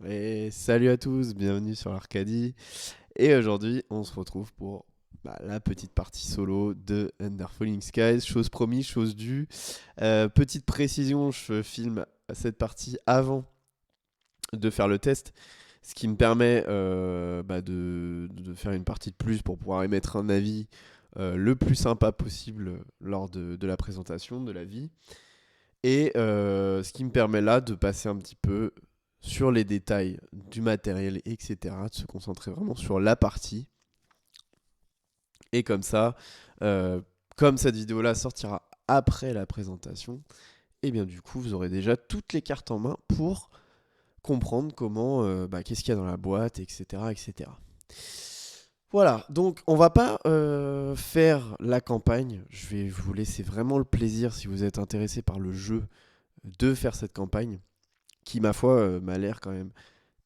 Et salut à tous, bienvenue sur l'Arcadie. Et aujourd'hui, on se retrouve pour la petite partie solo de Under Falling Skies. Chose promise, chose due. Petite précision, je filme cette partie avant de faire le test, ce qui me permet de faire une partie de plus pour pouvoir émettre un avis le plus sympa possible lors de la présentation de la vie. Et ce qui me permet là de passer un petit peu sur les détails du matériel, etc. De se concentrer vraiment sur la partie. Et comme ça, euh, comme cette vidéo-là sortira après la présentation, et bien du coup, vous aurez déjà toutes les cartes en main pour comprendre comment, qu'est-ce qu'il y a dans la boîte, etc. etc. Voilà, donc on va pas faire la campagne. Je vais vous laisser vraiment le plaisir, si vous êtes intéressé par le jeu, de faire cette campagne qui, ma foi, m'a l'air quand même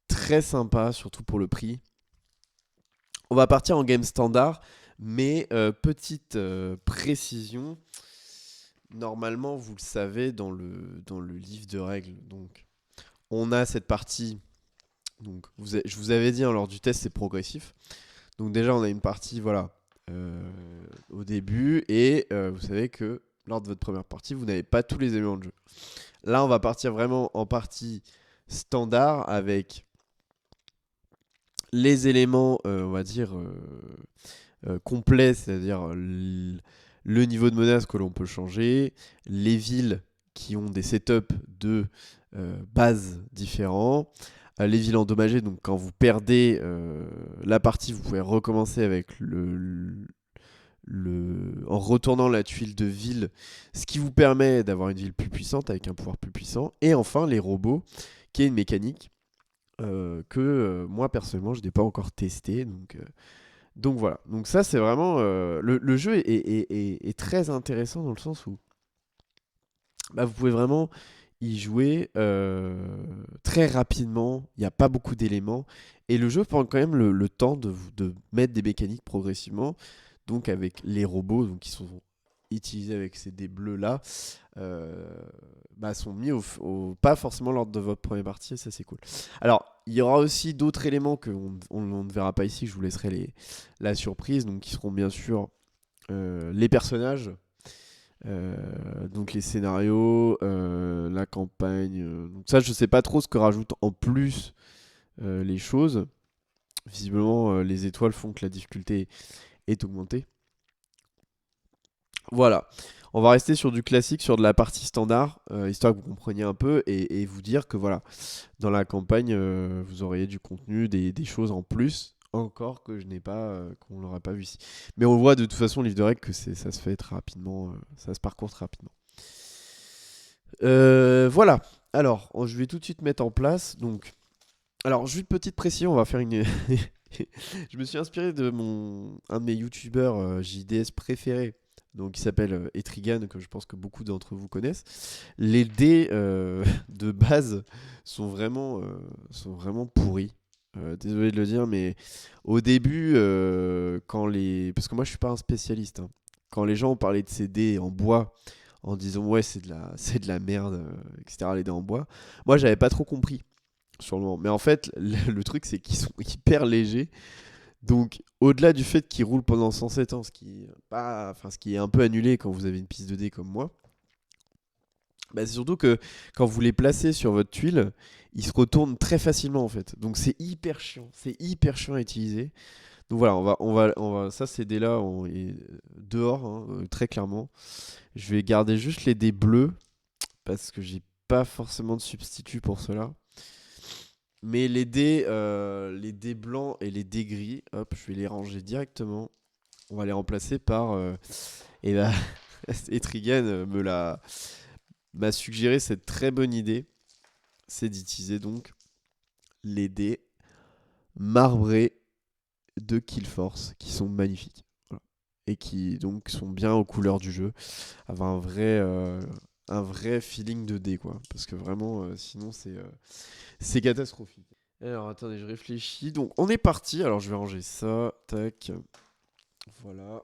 très sympa, surtout pour le prix. On va partir en game standard, mais petite précision, normalement, vous le savez dans le livre de règles, donc on a cette partie, donc je vous avais dit hein, lors du test, c'est progressif. Donc déjà, on a une partie, voilà, au début, et vous savez que lors de votre première partie, vous n'avez pas tous les éléments de jeu. Là, on va partir vraiment en partie standard avec les éléments, on va dire, complets, c'est-à-dire le niveau de menace que l'on peut changer, les villes qui ont des setups de bases différents, les villes endommagées, donc quand vous perdez la partie, vous pouvez recommencer avec en retournant la tuile de ville, ce qui vous permet d'avoir une ville plus puissante avec un pouvoir plus puissant. Et enfin, les robots, qui est une mécanique que moi personnellement je n'ai pas encore testé. Donc voilà. Donc ça c'est vraiment le jeu est très intéressant dans le sens où vous pouvez vraiment y jouer très rapidement. Il n'y a pas beaucoup d'éléments et le jeu prend quand même le temps de mettre des mécaniques progressivement. Donc avec les robots donc, qui sont utilisés avec ces dés bleus là sont mis pas forcément lors de votre première partie et ça c'est cool. Alors il y aura aussi d'autres éléments que on ne verra pas ici, je vous laisserai la surprise, donc qui seront bien sûr les personnages, donc les scénarios, la campagne. Donc ça je sais pas trop ce que rajoutent en plus les choses. Visiblement les étoiles font que la difficulté est augmentée. Voilà. On va rester sur du classique, sur de la partie standard, histoire que vous compreniez un peu et vous dire que voilà, dans la campagne, vous auriez du contenu, des choses en plus, encore que je n'ai pas, qu'on n'aura pas vu ici. Mais on voit de toute façon, livre de règles, que ça se fait très rapidement, ça se parcourt très rapidement. Voilà. Alors, je vais tout de suite mettre en place. Donc, alors, juste petite précision, on va faire une. Je me suis inspiré de un de mes youtubeurs JDS préférés, donc qui s'appelle Etrigan, que je pense que beaucoup d'entre vous connaissent. Les dés de base sont vraiment pourris. Désolé de le dire, mais au début, parce que moi je suis pas un spécialiste, hein. Quand les gens ont parlé de ces dés en bois, en disant ouais c'est de la merde, etc. Les dés en bois, moi j'avais pas trop compris sur le moment. Mais en fait, le truc, c'est qu'ils sont hyper légers. Donc, au-delà du fait qu'ils roulent pendant 107 ans, ce qui est un peu annulé quand vous avez une piste de dés comme moi, c'est surtout que quand vous les placez sur votre tuile, ils se retournent très facilement en fait. Donc c'est hyper chiant. C'est hyper chiant à utiliser. Donc voilà, ça ces dés-là, on est dehors, hein, très clairement. Je vais garder juste les dés bleus parce que j'ai pas forcément de substitut pour cela. Mais les dés blancs et les dés gris, hop, je vais les ranger directement. On va les remplacer par. Et là, Etrigan m'a suggéré cette très bonne idée. C'est d'utiliser donc les dés marbrés de Killforce, qui sont magnifiques. Voilà. Et qui donc sont bien aux couleurs du jeu. Avoir un vrai feeling de dés, quoi. Parce que vraiment, sinon, c'est catastrophique. Alors attendez, je réfléchis. Donc on est parti. Alors je vais ranger ça. Tac. Voilà.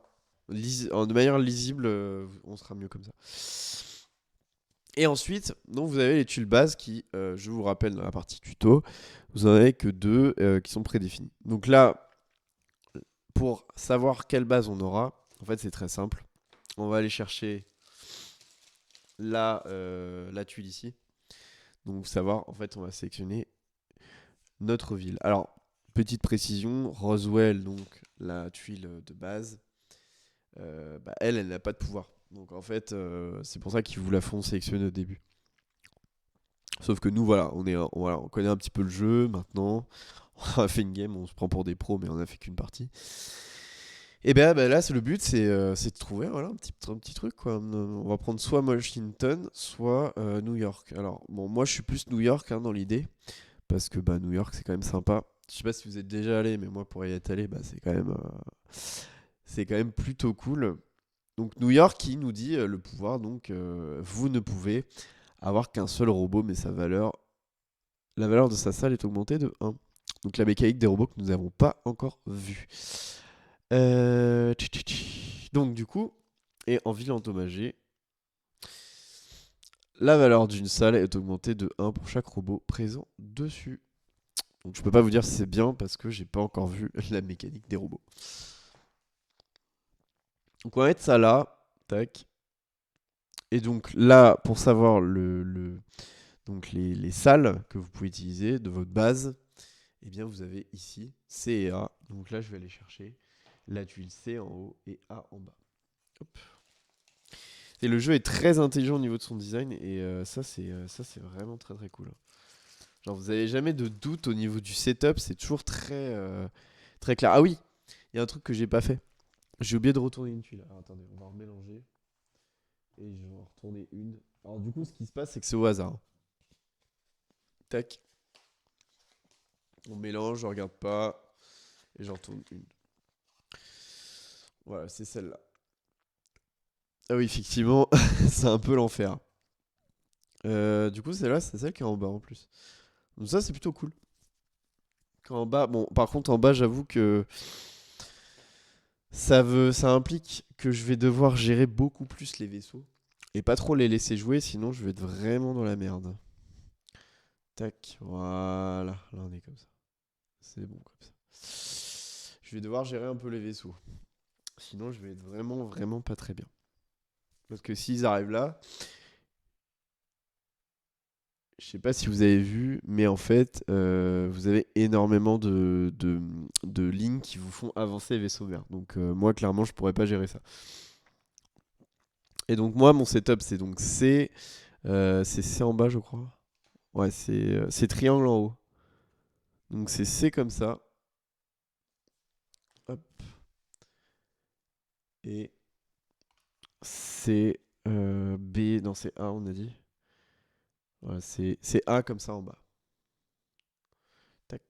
De manière lisible, on sera mieux comme ça. Et ensuite, donc vous avez les tuiles bases qui, je vous rappelle dans la partie tuto, vous en avez que deux qui sont prédéfinies. Donc là, pour savoir quelle base on aura, en fait c'est très simple. On va aller chercher la tuile ici. Donc savoir, en fait on va sélectionner notre ville. Alors, petite précision, Roswell, donc la tuile de base, elle n'a pas de pouvoir. Donc en fait, c'est pour ça qu'ils vous la font sélectionner au début. Sauf que nous, voilà, on connaît un petit peu le jeu maintenant. On a fait une game, on se prend pour des pros, mais on a fait qu'une partie. Et ben là, c'est le but, c'est de trouver voilà, un petit truc, quoi. On va prendre soit Washington, soit New York. Alors, bon, moi, je suis plus New York dans l'idée, parce que New York, c'est quand même sympa. Je sais pas si vous êtes déjà allé, mais moi, pour y être allé, c'est quand même plutôt cool. Donc, New York qui nous dit le pouvoir, donc, vous ne pouvez avoir qu'un seul robot, mais la valeur de sa salle est augmentée de 1. Donc la mécanique des robots que nous n'avons pas encore vue. Donc du coup, et en ville endommagée, la valeur d'une salle est augmentée de 1 pour chaque robot présent dessus. Donc je peux pas vous dire si c'est bien parce que j'ai pas encore vu la mécanique des robots. Donc on va mettre ça là, tac. Et donc là, pour savoir donc les salles que vous pouvez utiliser de votre base, eh bien vous avez ici C et A. Donc là, je vais aller chercher la tuile C en haut et A en bas. Hop. Et le jeu est très intelligent au niveau de son design et ça c'est vraiment très très cool. Genre vous avez jamais de doute au niveau du setup, c'est toujours très clair. Ah oui, il y a un truc que j'ai pas fait. J'ai oublié de retourner une tuile. Alors attendez, on va remélanger et je vais en retourner une. Alors du coup, ce qui se passe, c'est que c'est au hasard. Tac, on mélange, je regarde pas et j'en retourne une. Voilà, c'est celle-là. Ah oui, effectivement, c'est un peu l'enfer. Du coup, celle-là, c'est celle qui est en bas en plus. Donc ça, c'est plutôt cool. Quand en bas, bon, par contre, en bas, j'avoue que ça implique que je vais devoir gérer beaucoup plus les vaisseaux et pas trop les laisser jouer, sinon je vais être vraiment dans la merde. Tac, voilà, là on est comme ça. C'est bon comme ça. Je vais devoir gérer un peu les vaisseaux. Sinon, je vais être vraiment pas très bien. Parce que s'ils arrivent là, je sais pas si vous avez vu, mais en fait, vous avez énormément de lignes qui vous font avancer les vaisseaux verts. Donc moi, clairement, je pourrais pas gérer ça. Et donc moi, mon setup, c'est donc c'est C en bas, je crois. Ouais, c'est triangle en haut. Donc c'est C comme ça. Hop. Et c'est B, non, c'est A, on a dit. Voilà, c'est A comme ça en bas. Tac.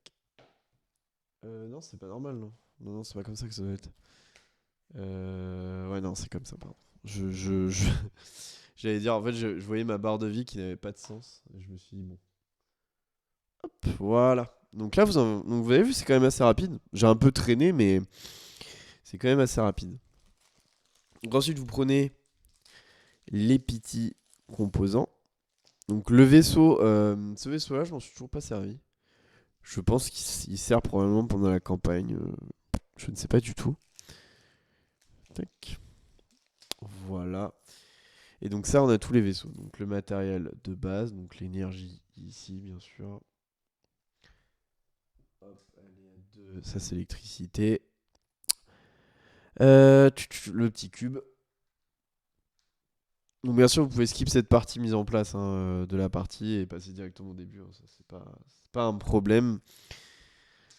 Non, c'est pas normal, non. Non, c'est pas comme ça que ça doit être. Ouais, non, c'est comme ça, pardon. J'allais dire, en fait, je voyais ma barre de vie qui n'avait pas de sens. Et je me suis dit, bon. Hop, voilà. Donc là, donc vous avez vu, c'est quand même assez rapide. J'ai un peu traîné, mais c'est quand même assez rapide. Donc ensuite, vous prenez les petits composants. Donc le vaisseau, ce vaisseau-là, je m'en suis toujours pas servi. Je pense qu'il sert probablement pendant la campagne. Je ne sais pas du tout. Tac. Voilà. Et donc ça, on a tous les vaisseaux. Donc le matériel de base, donc l'énergie ici, bien sûr. Hop, elle est à 2. Ça, c'est l'électricité. Le petit cube. Donc bien sûr, vous pouvez skip cette partie mise en place de la partie et passer directement au début. Ça, c'est pas un problème.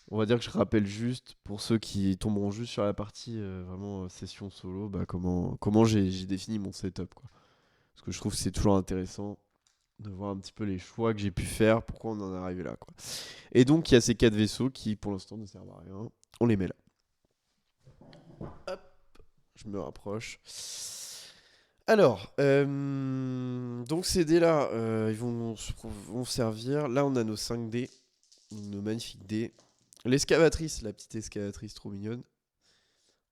On va dire que je rappelle juste, pour ceux qui tomberont juste sur la partie vraiment session solo, comment j'ai défini mon setup, quoi. Parce que je trouve que c'est toujours intéressant de voir un petit peu les choix que j'ai pu faire, pourquoi on en est arrivé là, quoi. Et donc, il y a ces 4 vaisseaux qui, pour l'instant, ne servent à rien. On les met là. Hop, je me rapproche. Alors, donc ces dés-là, ils vont servir. Là, on a nos 5 dés, nos magnifiques dés. L'excavatrice, la petite excavatrice trop mignonne,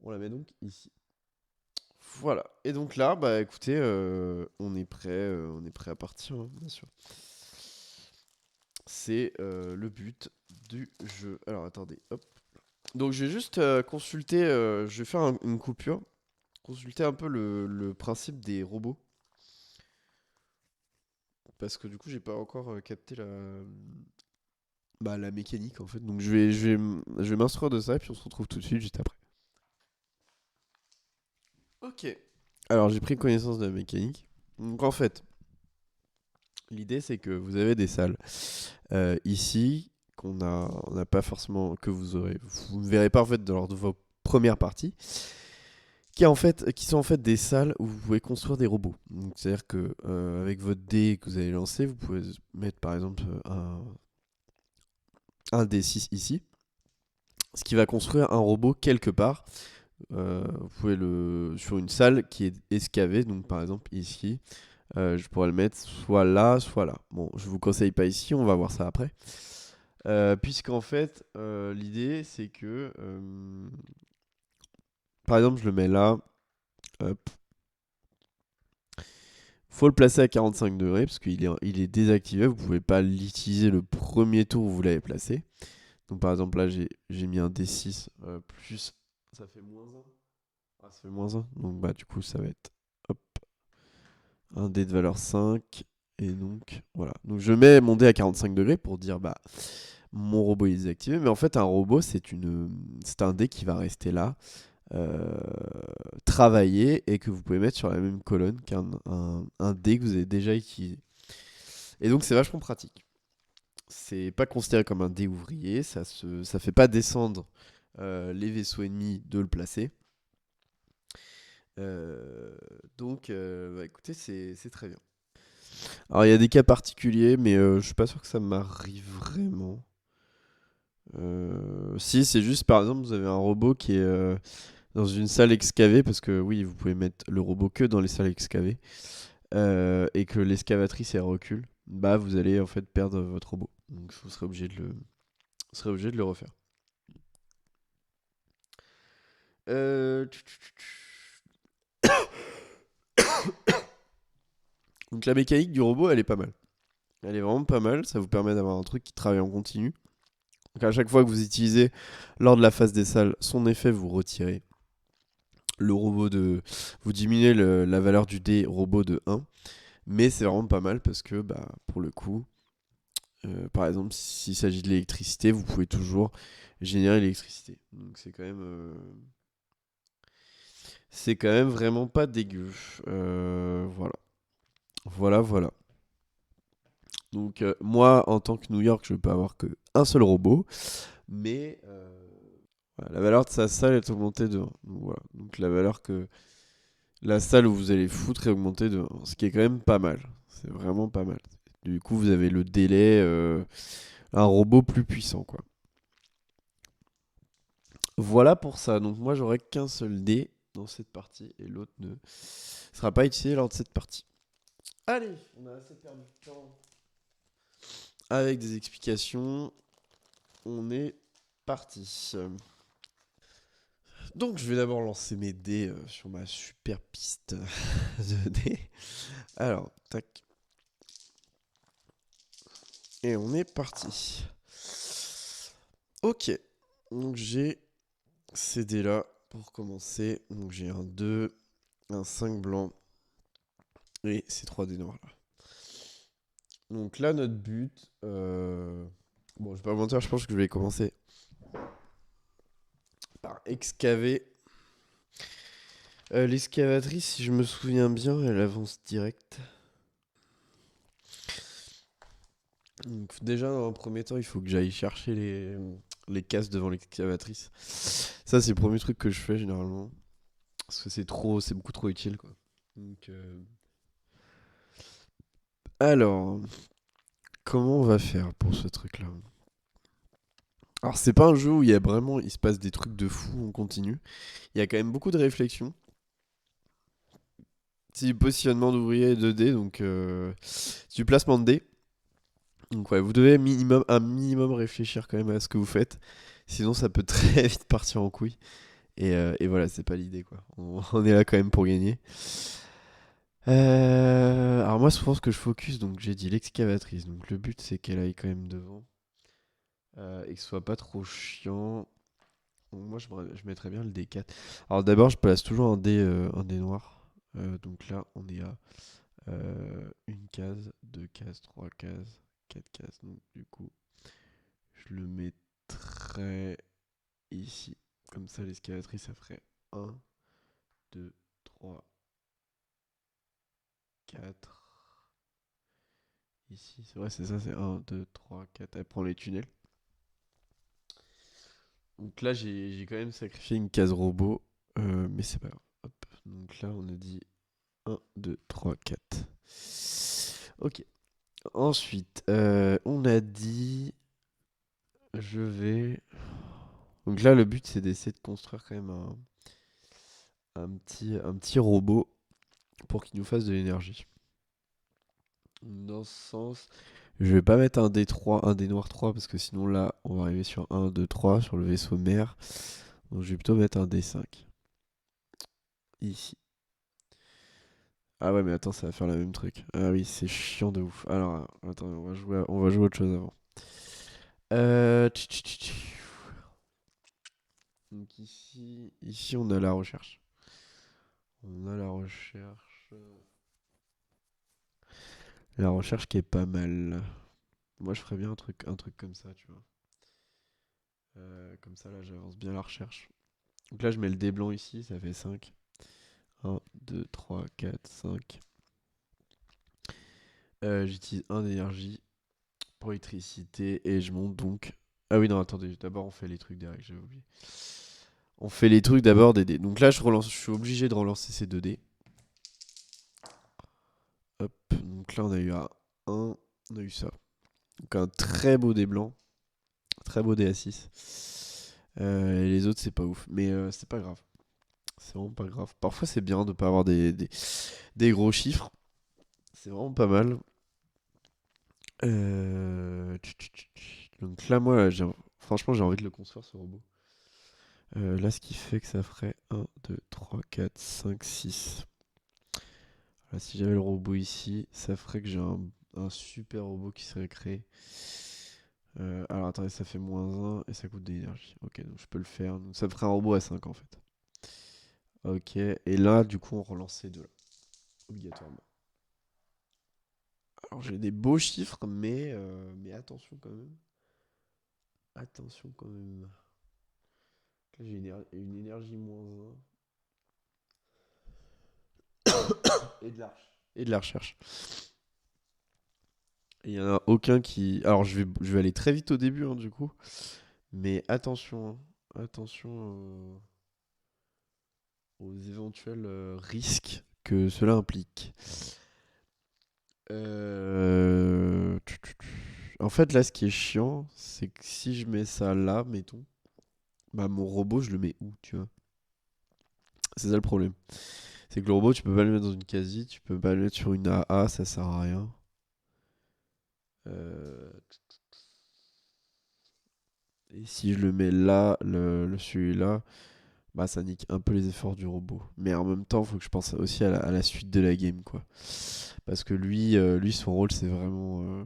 on la met donc ici. Voilà. Et donc là, bah écoutez, on est prêt à partir, hein, bien sûr. C'est le but du jeu. Alors attendez, hop. Donc je vais juste consulter, je vais faire une coupure, consulter un peu le principe des robots. Parce que du coup, j'ai pas encore capté la mécanique en fait. Donc je vais m'instruire de ça et puis on se retrouve tout de suite juste après. Ok. Alors j'ai pris connaissance de la mécanique. Donc en fait, l'idée c'est que vous avez des salles ici on n'a pas forcément que vous ne verrez pas en fait lors de vos premières parties, qui sont en fait des salles où vous pouvez construire des robots. Donc c'est-à-dire que avec votre dé que vous allez lancer, vous pouvez mettre par exemple un D6 ici, ce qui va construire un robot quelque part. Vous pouvez le sur une salle qui est escavée, donc par exemple ici. Je pourrais le mettre soit là, soit là. Bon, je vous conseille pas ici, on va voir ça après. Puisqu'en fait, l'idée c'est que, par exemple, je le mets là. Hop. Faut le placer à 45 degrés parce il est désactivé. Vous pouvez pas l'utiliser le premier tour où vous l'avez placé. Donc par exemple là, j'ai mis un D6 plus. Ça fait -1. Ah, ça fait -1. Donc bah du coup, ça va être hop, un dé de valeur 5. Et donc voilà. Donc je mets mon dé à 45 degrés pour dire bah mon robot est désactivé. Mais en fait, un robot, c'est un dé qui va rester là, euh, travailler et que vous pouvez mettre sur la même colonne un dé que vous avez déjà utilisé. Et donc c'est vachement pratique. C'est pas considéré comme un dé ouvrier, ça fait pas descendre les vaisseaux ennemis de le placer. Euh, donc écoutez, c'est très bien. Alors il y a des cas particuliers, mais je suis pas sûr que ça m'arrive vraiment. Si, c'est juste par exemple, vous avez un robot qui est dans une salle excavée, parce que oui, vous pouvez mettre le robot que dans les salles excavées, et que l'excavatrice elle recule, bah vous allez en fait perdre votre robot. Donc vous serez obligé de le refaire. Euh, Donc la mécanique du robot, elle est pas mal. Elle est vraiment pas mal, ça vous permet d'avoir un truc qui travaille en continu. Donc à chaque fois que vous utilisez lors de la phase des salles son effet, vous retirez le robot de... Vous diminuez la valeur du dé robot de 1. Mais c'est vraiment pas mal parce que bah, pour le coup, par exemple, s'il s'agit de l'électricité, vous pouvez toujours générer l'électricité. Donc c'est quand même vraiment pas dégueu. Voilà. Voilà, voilà. Donc moi, en tant que New York, je peux avoir que un seul robot, mais voilà, la valeur de sa salle est augmentée de 1. Donc, voilà. Donc la valeur que la salle où vous allez foutre est augmentée de 1, ce qui est quand même pas mal. C'est vraiment pas mal. Du coup, vous avez le délai, un robot plus puissant, quoi. Voilà pour ça. Donc moi j'aurai qu'un seul dé dans cette partie et l'autre ne sera pas utilisé lors de cette partie. Allez, on a assez perdu de temps. Avec des explications, on est parti. Donc je vais d'abord lancer mes dés sur ma super piste de dés. Alors, tac. Et on est parti. Ok. Donc j'ai ces dés là pour commencer. Donc j'ai un 2, un 5 blanc et ces 3 dés noirs là. Donc là, notre but. Bon, je vais pas vous mentir, je pense que je vais commencer par excaver. L'excavatrice, si je me souviens bien, elle avance direct. Donc, déjà, dans un premier temps, il faut que j'aille chercher les cases devant l'excavatrice. Ça, c'est le premier truc que je fais généralement. Parce que c'est beaucoup trop utile, quoi. Donc, alors, comment on va faire pour ce truc-là? Alors, c'est pas un jeu où il se passe des trucs de fou en continu. Il y a quand même beaucoup de réflexion. C'est du positionnement d'ouvrier 2D, donc c'est du placement de dés. Donc ouais, vous devez un minimum réfléchir quand même à ce que vous faites. Sinon, ça peut très vite partir en couille. Et voilà, c'est pas l'idée, quoi. On est là quand même pour gagner. Alors moi, je pense que je focus, donc j'ai dit l'excavatrice. Donc le but, c'est qu'elle aille quand même devant. Et que ce soit pas trop chiant. Donc moi, je mettrais bien le D4. Alors d'abord, je place toujours un dé noir. Donc là, on est à une case, deux cases, trois cases, quatre cases. Donc du coup, je le mettrais ici. Comme ça, l'escalatrice, ça ferait un, 2, 3, 4. Ici, c'est vrai, c'est ça, c'est un, 2, 3, 4. Elle prend les tunnels. Donc là, j'ai quand même sacrifié une case robot. Mais c'est pas grave. Hop. Donc là, on a dit un, 2, 3, 4. Ok. Ensuite, on a dit. Je vais. Donc là, le but, c'est d'essayer de construire quand même un petit robot pour qu'il nous fasse de l'énergie. Dans ce sens, je vais pas mettre un D3, un D noir 3, parce que sinon là, on va arriver sur 1, 2, 3 sur le vaisseau mère. Donc je vais plutôt mettre un D5 ici. Ah ouais, mais attends, ça va faire le même truc. Ah oui, c'est chiant de ouf. Alors, attends, on va jouer à autre chose avant. Tch, tch, tch, tch. Donc ici, on a la recherche. On a la recherche. La recherche qui est pas mal. Moi, je ferais bien un truc comme ça, tu vois. Comme ça, là, j'avance bien la recherche. Donc là, je mets le dé blanc ici, ça fait 5. 1, 2, 3, 4, 5. J'utilise un d'énergie pour électricité et je monte donc. Ah oui, non, attendez, d'abord on fait les trucs derrière, j'avais oublié. On fait les trucs d'abord des dés. Donc là, je suis obligé de relancer ces 2 dés. Hop, donc là, on a eu un, on a eu ça. Donc un très beau dé blanc, très beau dé à 6. Et les autres, c'est pas ouf, mais c'est pas grave. C'est vraiment pas grave. Parfois, c'est bien de pas avoir des gros chiffres. C'est vraiment pas mal. Donc là, moi, franchement, j'ai envie de le construire, ce robot. Là, ce qui fait que ça ferait 1, 2, 3, 4, 5, 6. Là, si j'avais le robot ici, ça ferait que j'ai un super robot qui serait créé. Alors, attendez, ça fait -1 et ça coûte de l'énergie. Ok, donc je peux le faire. Donc, ça me ferait un robot à 5 en fait. Ok, et là, du coup, on relance ces deux-là, obligatoirement. Alors, j'ai des beaux chiffres, mais attention quand même. Attention quand même. Là, j'ai une énergie -1 et de la recherche. Et il n'y en a aucun qui. Alors, je vais aller très vite au début, hein, du coup. Mais attention, hein. Attention aux éventuels risques que cela implique. En fait, là, ce qui est chiant, c'est que si je mets ça là, mettons, bah mon robot, je le mets où, tu vois? C'est ça le problème. C'est que le robot, tu peux pas le mettre dans une case, tu peux pas le mettre sur une AA, ça sert à rien. Euh, Et si je le mets là, celui-là, bah ça nique un peu les efforts du robot. Mais en même temps, il faut que je pense aussi à la suite de la game, quoi. Parce que lui son rôle, c'est vraiment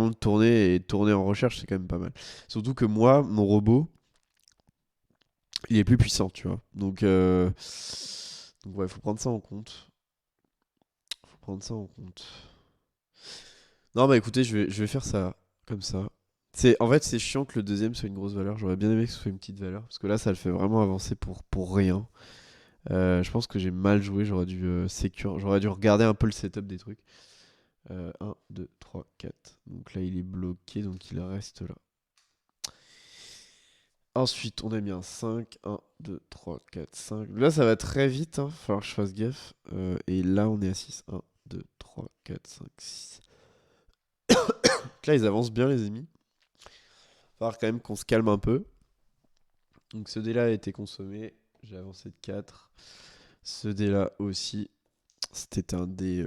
de tourner, et de tourner en recherche, c'est quand même pas mal. Surtout que moi, mon robot, il est plus puissant, tu vois. Donc ouais, faut prendre ça en compte. Faut prendre ça en compte. Non, bah écoutez, je vais faire ça comme ça. En fait, c'est chiant que le deuxième soit une grosse valeur. J'aurais bien aimé que ce soit une petite valeur. Parce que là, ça le fait vraiment avancer pour rien. Je pense que j'ai mal joué. J'aurais dû regarder un peu le setup des trucs. 1, 2, 3, 4. Donc là, il est bloqué. Donc il reste là. Ensuite, on a mis un 5. 1, 2, 3, 4, 5. Là, ça va très vite. Il va falloir que je fasse gaffe. Et là, on est à 6. 1, 2, 3, 4, 5, 6. Donc là, ils avancent bien, les ennemis. Il va falloir quand même qu'on se calme un peu. Donc ce dé-là a été consommé. J'ai avancé de 4. Ce dé-là aussi. C'était un dé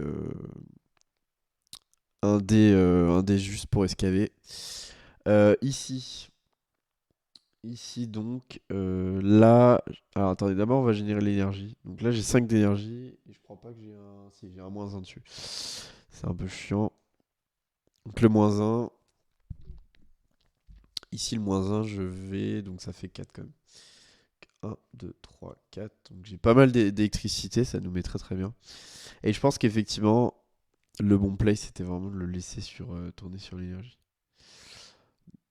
juste pour escaver. Ici, Ici donc, là... Alors attendez, d'abord on va générer l'énergie. Donc là j'ai 5 d'énergie, et je crois pas que j'ai un... Si, j'ai un -1 dessus. C'est un peu chiant. Donc le -1. Ici le -1, je vais... Donc ça fait 4 quand même. 1, 2, 3, 4. Donc j'ai pas mal d'électricité, ça nous met très très bien. Et je pense qu'effectivement, le bon play c'était vraiment de le laisser tourner sur l'énergie.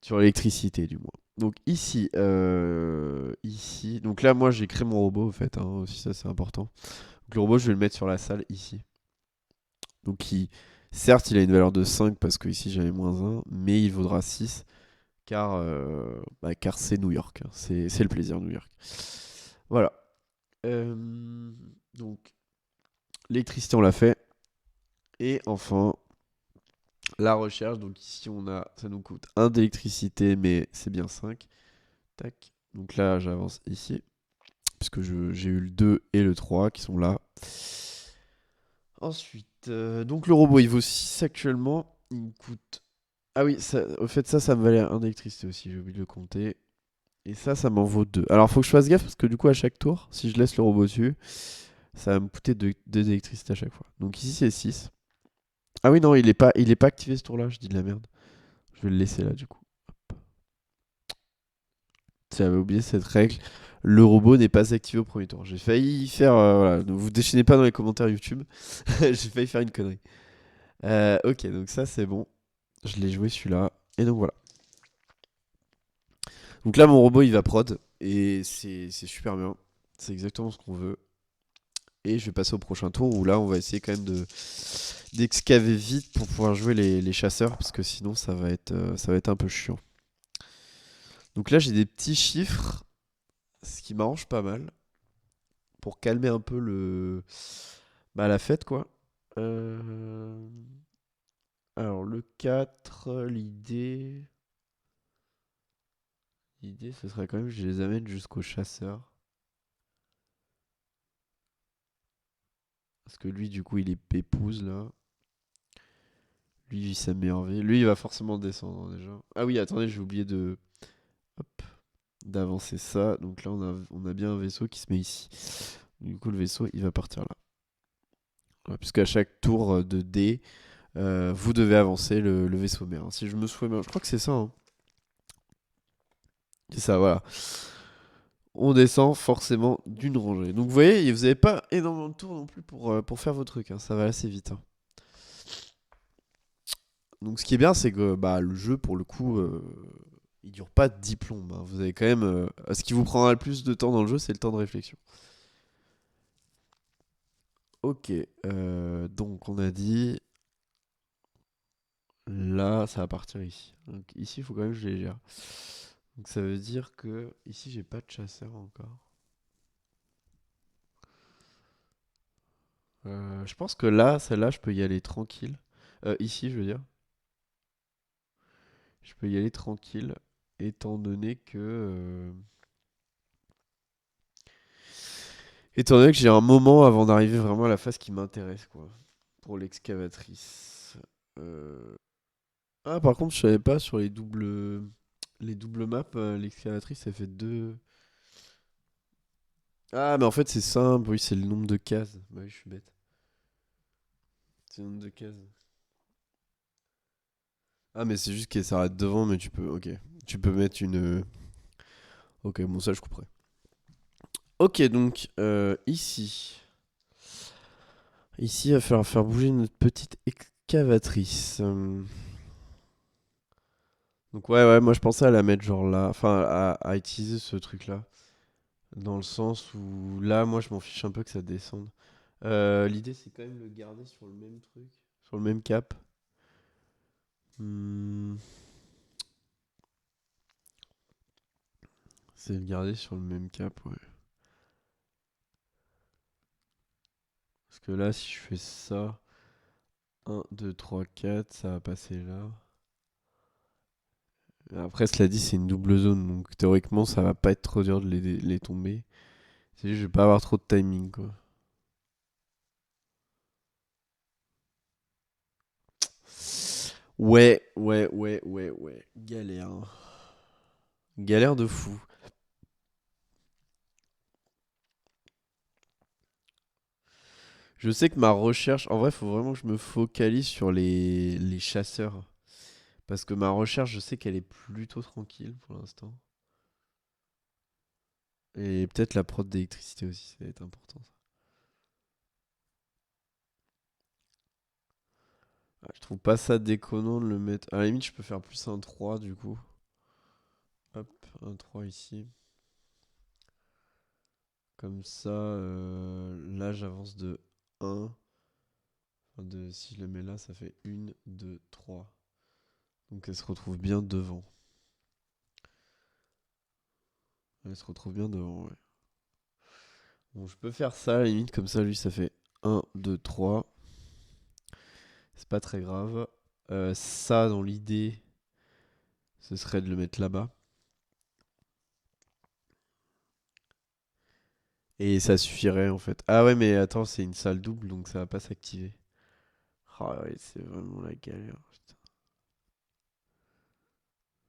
Sur l'électricité du moins. Donc ici, ici. Donc là, moi, j'ai créé mon robot, en fait. Hein, aussi, ça, c'est important. Donc le robot, je vais le mettre sur la salle, ici. Donc certes, il a une valeur de 5 parce que ici, j'avais -1. Mais il vaudra 6 car c'est New York. Hein, c'est le plaisir, New York. Voilà. Euh, donc, l'électricité, on l'a fait. Et enfin, la recherche. Donc ici, ça nous coûte 1 d'électricité, mais c'est bien 5. Tac. Donc là, j'avance ici. Puisque j'ai eu le 2 et le 3 qui sont là. Ensuite, donc le robot, il vaut 6 actuellement. Il me coûte... Ah oui, au fait, ça me valait 1 d'électricité aussi, j'ai oublié de le compter. Et ça m'en vaut 2. Alors, faut que je fasse gaffe parce que du coup, à chaque tour, si je laisse le robot dessus, ça va me coûter 2 d'électricité à chaque fois. Donc ici, c'est 6. Ah oui, non, il est pas activé ce tour-là, je dis de la merde. Je vais le laisser là, du coup. J'avais oublié cette règle. Le robot n'est pas activé au premier tour. J'ai failli faire. Voilà, ne vous déchaînez pas dans les commentaires YouTube. J'ai failli faire une connerie. Ok, donc ça c'est bon. Je l'ai joué celui-là. Et donc voilà. Donc là, mon robot il va prod. Et c'est super bien. C'est exactement ce qu'on veut. Et je vais passer au prochain tour où là, on va essayer quand même d'excaver vite pour pouvoir jouer les chasseurs. Parce que sinon, ça va être un peu chiant. Donc là, j'ai des petits chiffres. Ce qui m'arrange pas mal. Pour calmer un peu la fête, quoi. Euh, Alors, le 4 l'idée, ce serait quand même que je les amène jusqu'au chasseur. Parce que lui, du coup, il est pépouze, là. Lui, il vit sa meilleure vie. Lui, il va forcément descendre, déjà. Ah oui, attendez, j'ai oublié hop, d'avancer ça. Donc là, on a bien un vaisseau qui se met ici. Du coup, le vaisseau, il va partir là. Voilà, puisqu'à chaque tour de dé, vous devez avancer le vaisseau mère. Si je me souviens bien, je crois que c'est ça. Hein. C'est ça, voilà. On descend forcément d'une rangée. Donc vous voyez, vous n'avez pas énormément de tours non plus pour faire vos trucs. Hein. Ça va assez vite. Hein. Donc ce qui est bien, c'est que le jeu, pour le coup, il dure pas 10 plombes. Hein. Vous avez quand même... ce qui vous prendra le plus de temps dans le jeu, c'est le temps de réflexion. Ok, donc on a dit... Là, ça va partir ici. Donc ici, il faut quand même que je les gère. Donc ça veut dire que ici, j'ai pas de chasseur encore. Je pense que là, celle-là, je peux y aller tranquille. Ici, je veux dire. Je peux y aller tranquille, étant donné que... étant donné que j'ai un moment avant d'arriver vraiment à la phase qui m'intéresse, quoi. Pour l'excavatrice. Ah, par contre, je savais pas sur les doubles maps, l'excavatrice, elle fait deux... Ah, mais en fait, c'est simple, oui, c'est le nombre de cases. Bah oui, je suis bête. C'est le nombre de cases. Ah, mais c'est juste qu'elle s'arrête devant, mais tu peux... Ok. Tu peux mettre une... Ok, bon, ça, je couperai. Ok, donc, ici... Ici, il va falloir faire bouger notre petite excavatrice. Donc ouais, moi je pensais à la mettre genre là, enfin à utiliser ce truc-là. Dans le sens où là, moi je m'en fiche un peu que ça descende. L'idée c'est quand même le garder sur le même truc, sur le même cap. Hmm, c'est le garder sur le même cap, ouais. Parce que là, si je fais ça, 1, 2, 3, 4, ça va passer là. Après, cela dit, c'est une double zone, donc théoriquement, ça va pas être trop dur de les tomber. C'est juste, je vais pas avoir trop de timing, quoi. Ouais. Galère. Hein. Galère de fou. Je sais que ma recherche, en vrai, faut vraiment que je me focalise sur les chasseurs. Parce que ma recherche, je sais qu'elle est plutôt tranquille pour l'instant. Et peut-être la prod d'électricité aussi, ça va être important. Ça. Ah, je trouve pas ça déconnant de le mettre. À la limite, je peux faire plus un 3 du coup. Hop, un 3 ici. Comme ça, là, j'avance de 1. Enfin, si je le mets là, ça fait 1, 2, 3. Donc elle se retrouve bien devant. Elle se retrouve bien devant, ouais. Bon, je peux faire ça, à la limite, comme ça, lui, ça fait 1, 2, 3. C'est pas très grave. Ça, dans l'idée, ce serait de le mettre là-bas. Et ça suffirait, en fait. Ah ouais, mais attends, c'est une salle double, donc ça va pas s'activer. Ah ouais, c'est vraiment la galère. Putain.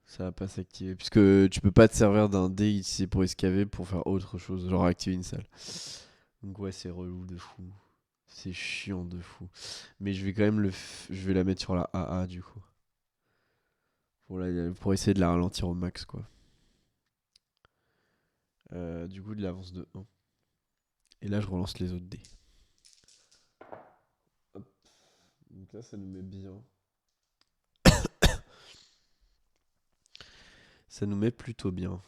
Ça va pas s'activer. Puisque tu peux pas te servir d'un dé ici pour escaver pour faire autre chose, genre activer une salle. Donc ouais, c'est relou de fou. C'est chiant de fou. Mais je vais quand même je vais la mettre sur la AA du coup. Pour essayer de la ralentir au max quoi. Du coup, de l'avance de 1. Et là, je relance les autres dés. Hop. Donc là, ça nous met bien. Ça nous met plutôt bien.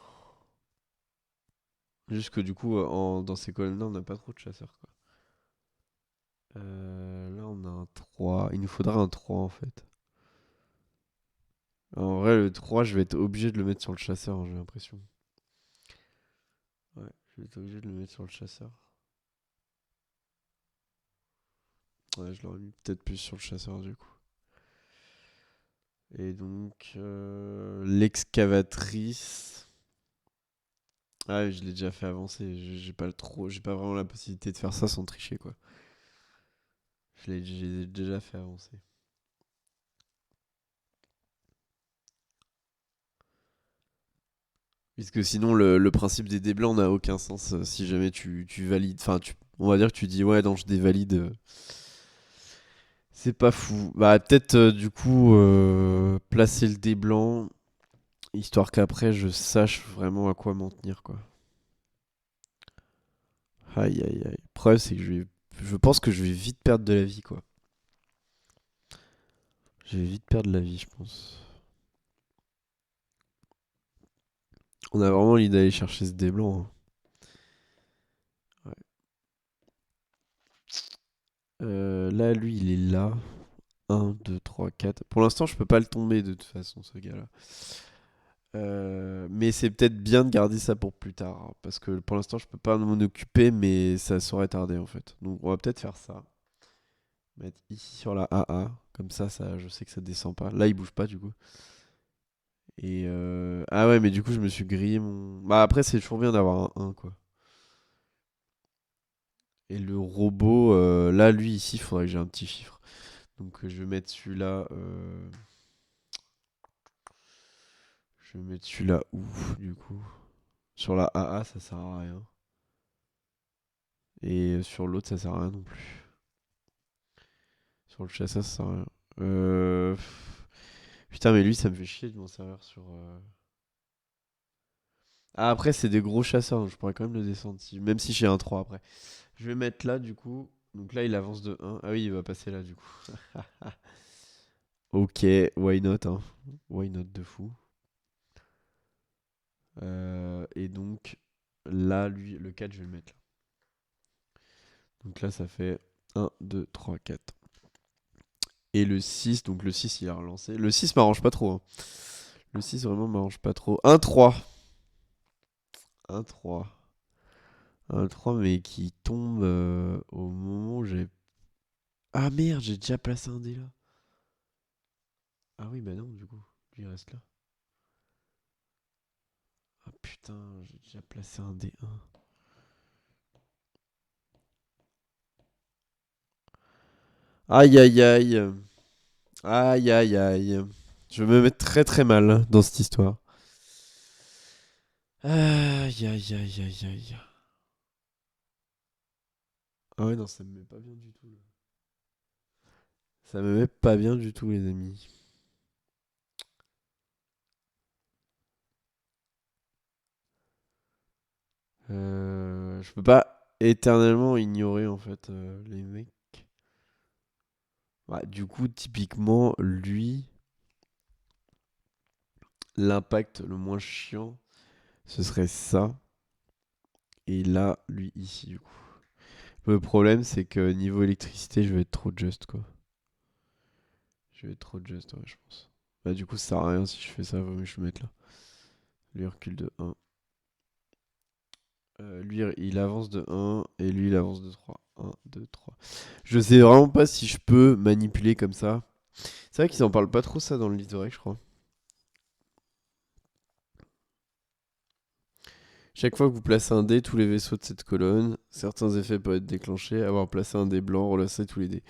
Juste que du coup, dans ces colonnes-là, on n'a pas trop de chasseurs quoi. Là, on a un 3. Il nous faudra un 3 en fait. En vrai, le 3, je vais être obligé de le mettre sur le chasseur, hein, j'ai l'impression. Ouais, je vais être obligé de le mettre sur le chasseur. Ouais, je l'aurais mis peut-être plus sur le chasseur du coup. Et donc, l'excavatrice. Ah, oui, je l'ai déjà fait avancer. J'ai pas vraiment la possibilité de faire ça sans tricher quoi. J'ai déjà fait avancer. Puisque sinon, le principe des dés blancs n'a aucun sens si jamais tu valides. Enfin, on va dire que tu dis ouais, non, je dévalide. C'est pas fou. Bah, peut-être du coup placer le dé blanc histoire qu'après je sache vraiment à quoi m'en tenir quoi. Aïe aïe aïe. Le problème c'est que je pense que je vais vite perdre de la vie quoi. Je vais vite perdre la vie je pense. On a vraiment l'idée d'aller chercher ce dé blanc. Hein. Ouais. Là lui il est là. Un 2 3 4. Pour l'instant je peux pas le tomber de toute façon ce gars là. Mais c'est peut-être bien de garder ça pour plus tard. Hein, parce que pour l'instant je peux pas m'en occuper mais ça saurait tarder en fait. Donc on va peut-être faire ça. Mettre ici sur la AA. Comme ça, je sais que ça descend pas. Là, il bouge pas du coup. Et ah ouais, mais du coup, je me suis grillé mon. Bah après, c'est toujours bien d'avoir un 1 quoi. Et le robot, là, lui, ici, il faudrait que j'ai un petit chiffre. Donc je vais mettre celui-là. Je vais mettre celui-là où, du coup? Sur la AA, ça sert à rien. Et sur l'autre, ça sert à rien non plus. Sur le chasseur, ça sert à rien. Euh... Putain, mais lui, ça me fait chier de m'en servir sur. Ah, après, c'est des gros chasseurs, donc je pourrais quand même le descendre, même si j'ai un 3 après. Je vais mettre là, du coup. Donc là, il avance de 1. Ah oui, il va passer là, du coup. Ok, why not, hein. Why not de fou. Et donc, là, lui, le 4, je vais le mettre là. Donc là, ça fait 1, 2, 3, 4. Et le 6, donc le 6, il a relancé. Le 6 m'arrange pas trop. Hein. Le 6, vraiment, m'arrange pas trop. Un 3. Un 3. Un 3, mais qui tombe au moment où j'ai. Ah merde, j'ai déjà placé un dé là. Ah oui, bah non, du coup, lui il reste là. Ah putain, j'ai déjà placé un D1. Aïe aïe aïe. Aïe aïe aïe. Je me mets très très mal dans cette histoire. Aïe, aïe, aïe, aïe, aïe. Ah ouais, non, ça me met pas bien du tout, là. Ça me met pas bien du tout, les amis. Je peux pas éternellement ignorer, en fait, les mecs. Ouais, du coup, typiquement, lui, l'impact le moins chiant, ce serait ça. Et là, lui, ici, du coup. Le problème, c'est que niveau électricité, je vais être trop just, quoi. Je vais être trop just, ouais, je pense. Bah, du coup, ça sert à rien si je fais ça, vaut mieux que je le mette là. Lui, il recule de 1. Lui, il avance de 1 et lui, il avance de 3. 1, 2, 3. Je sais vraiment pas si je peux manipuler comme ça. C'est vrai qu'ils en parlent pas trop ça dans le livre, je crois. Chaque fois que vous placez un dé, tous les vaisseaux de cette colonne, certains effets peuvent être déclenchés. Avoir placé un dé blanc, relancer tous les dés.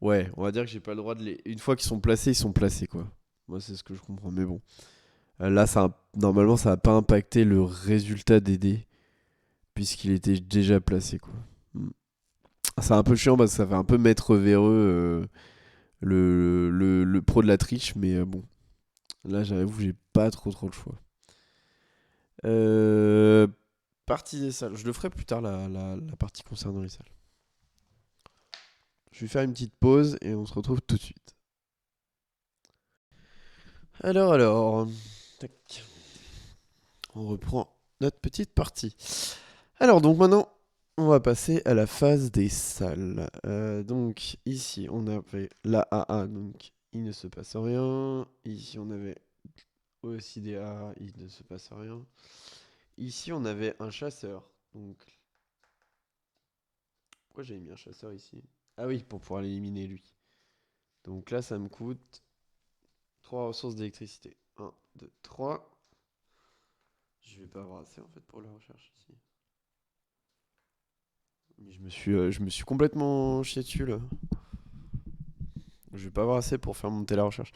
Ouais, on va dire que j'ai pas le droit de les. Une fois qu'ils sont placés, ils sont placés, quoi. Moi, c'est ce que je comprends. Mais bon. Là, normalement, ça va pas impacter le résultat des dés, puisqu'il était déjà placé, quoi. Hmm. C'est un peu chiant parce que ça fait un peu maître véreux le pro de la triche, mais bon. Là, j'avoue, j'ai pas trop le choix. Euh, Partie des salles. Je le ferai plus tard, la partie concernant les salles. Je vais faire une petite pause et on se retrouve tout de suite. Alors. Tac. On reprend notre petite partie. Alors, donc maintenant, on va passer à la phase des salles. Donc, ici, on avait la AA, donc il ne se passe rien. Ici, on avait aussi des AA, il ne se passe rien. Ici, on avait un chasseur. Donc, pourquoi j'avais mis un chasseur ici? Ah oui, pour pouvoir l'éliminer lui. Donc là, ça me coûte 3 ressources d'électricité. 1, 2, 3. Je vais pas avoir assez en fait pour la recherche ici. Mais je me suis complètement chié dessus là. Je vais pas avoir assez pour faire monter la recherche.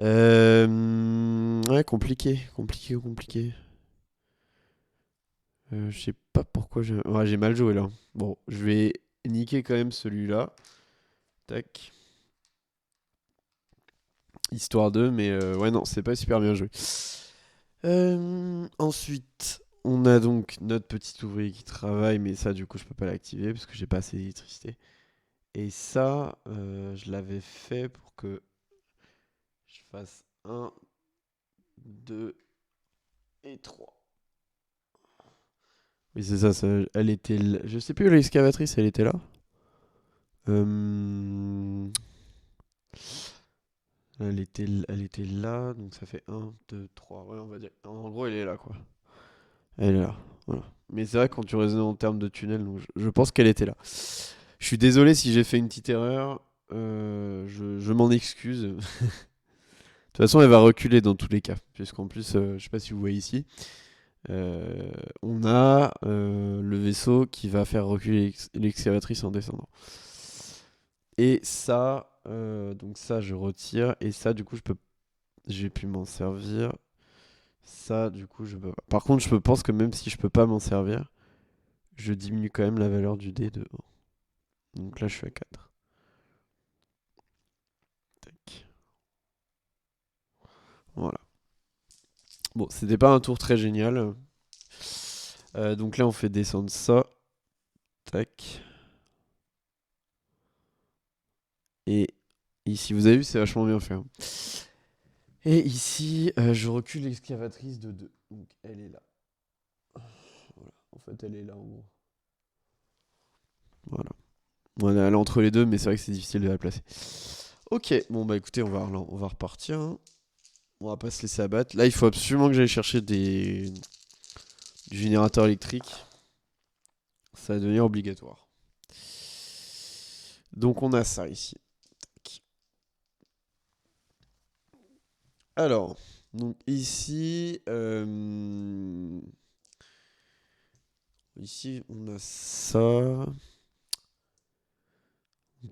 Ouais, compliqué. Je sais pas pourquoi j'ai mal joué là. Bon, je vais niquer quand même celui-là. Tac. Histoire 2, mais ouais, non, c'est pas super bien joué. Ensuite, on a donc notre petit ouvrier qui travaille, mais ça, du coup, je peux pas l'activer parce que j'ai pas assez d'électricité. Et ça, je l'avais fait pour que je fasse un, 2 et 3. Oui, c'est ça, elle était je sais plus, l'excavatrice, elle était là. Euh, elle était là, donc ça fait un, 2, 3. Ouais, on va dire. En gros, elle est là, quoi. Elle est là. Voilà. Mais c'est vrai, quand tu raisonnes en termes de tunnel, donc je pense qu'elle était là. Je suis désolé si j'ai fait une petite erreur. Je m'en excuse. De toute façon, elle va reculer dans tous les cas. Puisqu'en plus, je sais pas si vous voyez ici, on a le vaisseau qui va faire reculer l'excavatrice en descendant. Et ça, donc ça, je retire. Et ça, du coup, j'ai pu m'en servir. Ça, du coup, je peux pas. Par contre, je pense que même si je peux pas m'en servir, je diminue quand même la valeur du dé de 1. Donc là, je suis à 4. Tac. Voilà. Bon, c'était pas un tour très génial. Donc là, on fait descendre ça. Tac. Et ici, vous avez vu, c'est vachement bien fait, hein. Et ici, je recule l'excavatrice de 2. Donc elle est là. Voilà. En fait, elle est là en gros. Voilà. Voilà, elle est entre les deux, mais c'est vrai que c'est difficile de la placer. Ok, bon bah écoutez, on va repartir, hein. On va pas se laisser abattre. Là, il faut absolument que j'aille chercher du générateur électrique. Ça va devenir obligatoire. Donc on a ça ici. Alors, donc ici, ici on a ça.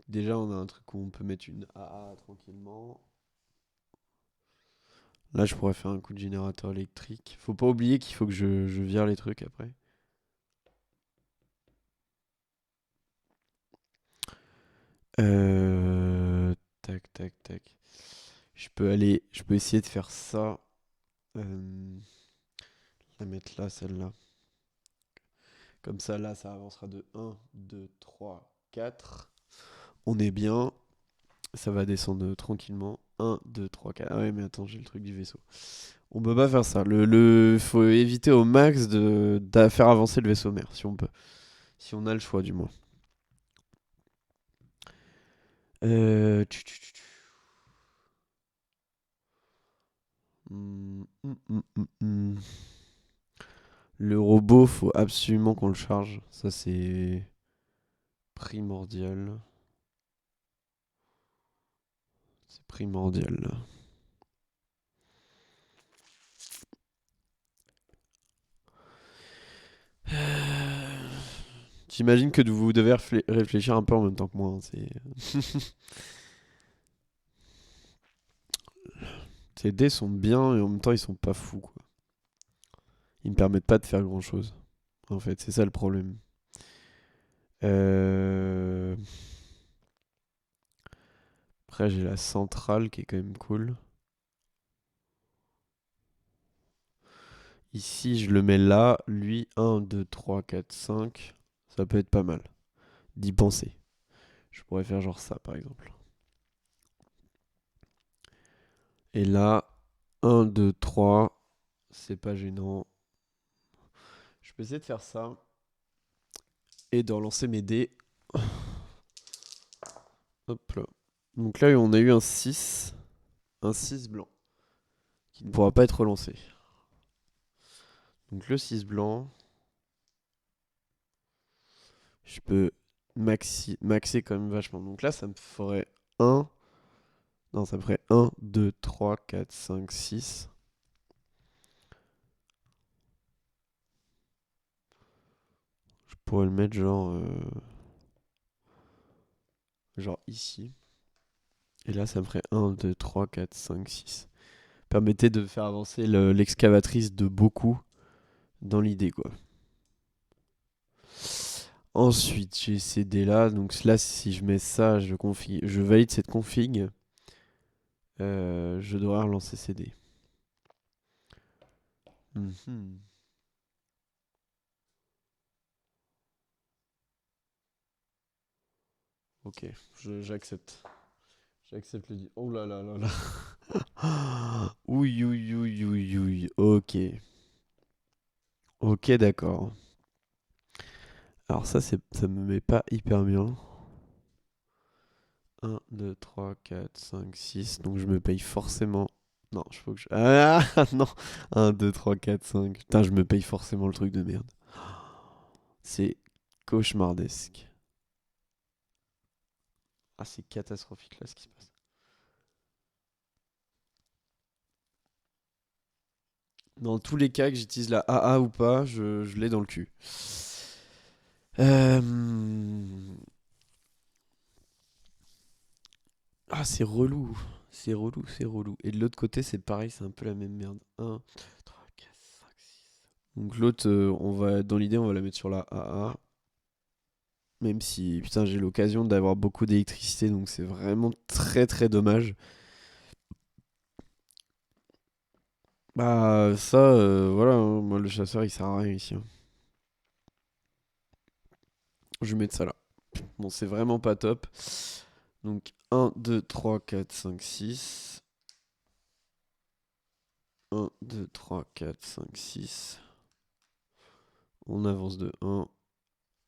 Déjà, on a un truc où on peut mettre une AA tranquillement. Là, je pourrais faire un coup de générateur électrique. Faut pas oublier qu'il faut que je vire les trucs après. Tac, tac, tac. Je peux essayer de faire ça. La mettre là, celle-là. Comme ça, là, ça avancera de 1, 2, 3, 4. On est bien. Ça va descendre tranquillement. 1, 2, 3, 4. Ah ouais, mais attends, j'ai le truc du vaisseau. On peut pas faire ça. Faut éviter au max de faire avancer le vaisseau mère, si on peut. Si on a le choix, du moins. Euh... tchu, tchu, tchu, tchu. Hmm. Le robot, faut absolument qu'on le charge. Ça, c'est primordial. C'est primordial. J'imagine que vous devez réfléchir un peu en même temps que moi, hein. Ces dés sont bien et en même temps ils sont pas fous, quoi. Ils me permettent pas de faire grand chose. En fait, c'est ça le problème. Euh... Après, j'ai la centrale qui est quand même cool. Ici, je le mets là. Lui, 1, 2, 3, 4, 5. Ça peut être pas mal d'y penser. Je pourrais faire genre ça, par exemple. Et là, 1, 2, 3. C'est pas gênant. Je peux essayer de faire ça. Et de relancer mes dés. Hop là. Donc là, on a eu un 6. Un 6 blanc. Qui ne pourra pas être relancé. Donc le 6 blanc. Je peux maxer quand même vachement. Donc là, ça me ferait 1. Non, ça me ferait 1, 2, 3, 4, 5, 6. Je pourrais le mettre genre ici. Et là, ça me ferait 1, 2, 3, 4, 5, 6. Permettez de faire avancer l'excavatrice de beaucoup dans l'idée, quoi. Ensuite, j'ai ces dés là. Donc là, si je mets ça, je valide cette config. Je devrais relancer ces dés. Mhm. Ok, j'accepte. J'accepte le dit. Oh là là là là. Ouïe, ouïe, ouïe, ouïe, ouïe. Ok. Ok, d'accord. Alors ça me met pas hyper bien. 1, 2, 3, 4, 5, 6. Donc je me paye forcément. Non, je faut que je. Ah non. 1, 2, 3, 4, 5. Putain, je me paye forcément le truc de merde. C'est cauchemardesque. Ah, c'est catastrophique là ce qui se passe. Dans tous les cas que j'utilise la AA ou pas, je l'ai dans le cul. Euh... Ah, c'est relou. C'est relou, c'est relou. Et de l'autre côté, c'est pareil, c'est un peu la même merde. 1, 2, 3, 4, 5, 6. Donc l'autre, dans l'idée, on va la mettre sur la AA. Même si, putain, j'ai l'occasion d'avoir beaucoup d'électricité, donc c'est vraiment très très dommage. Bah, ça, voilà, hein, moi le chasseur il sert à rien ici, hein. Je vais mettre ça là. Bon, c'est vraiment pas top. Donc 1, 2, 3, 4, 5, 6. 1, 2, 3, 4, 5, 6. On avance de 1.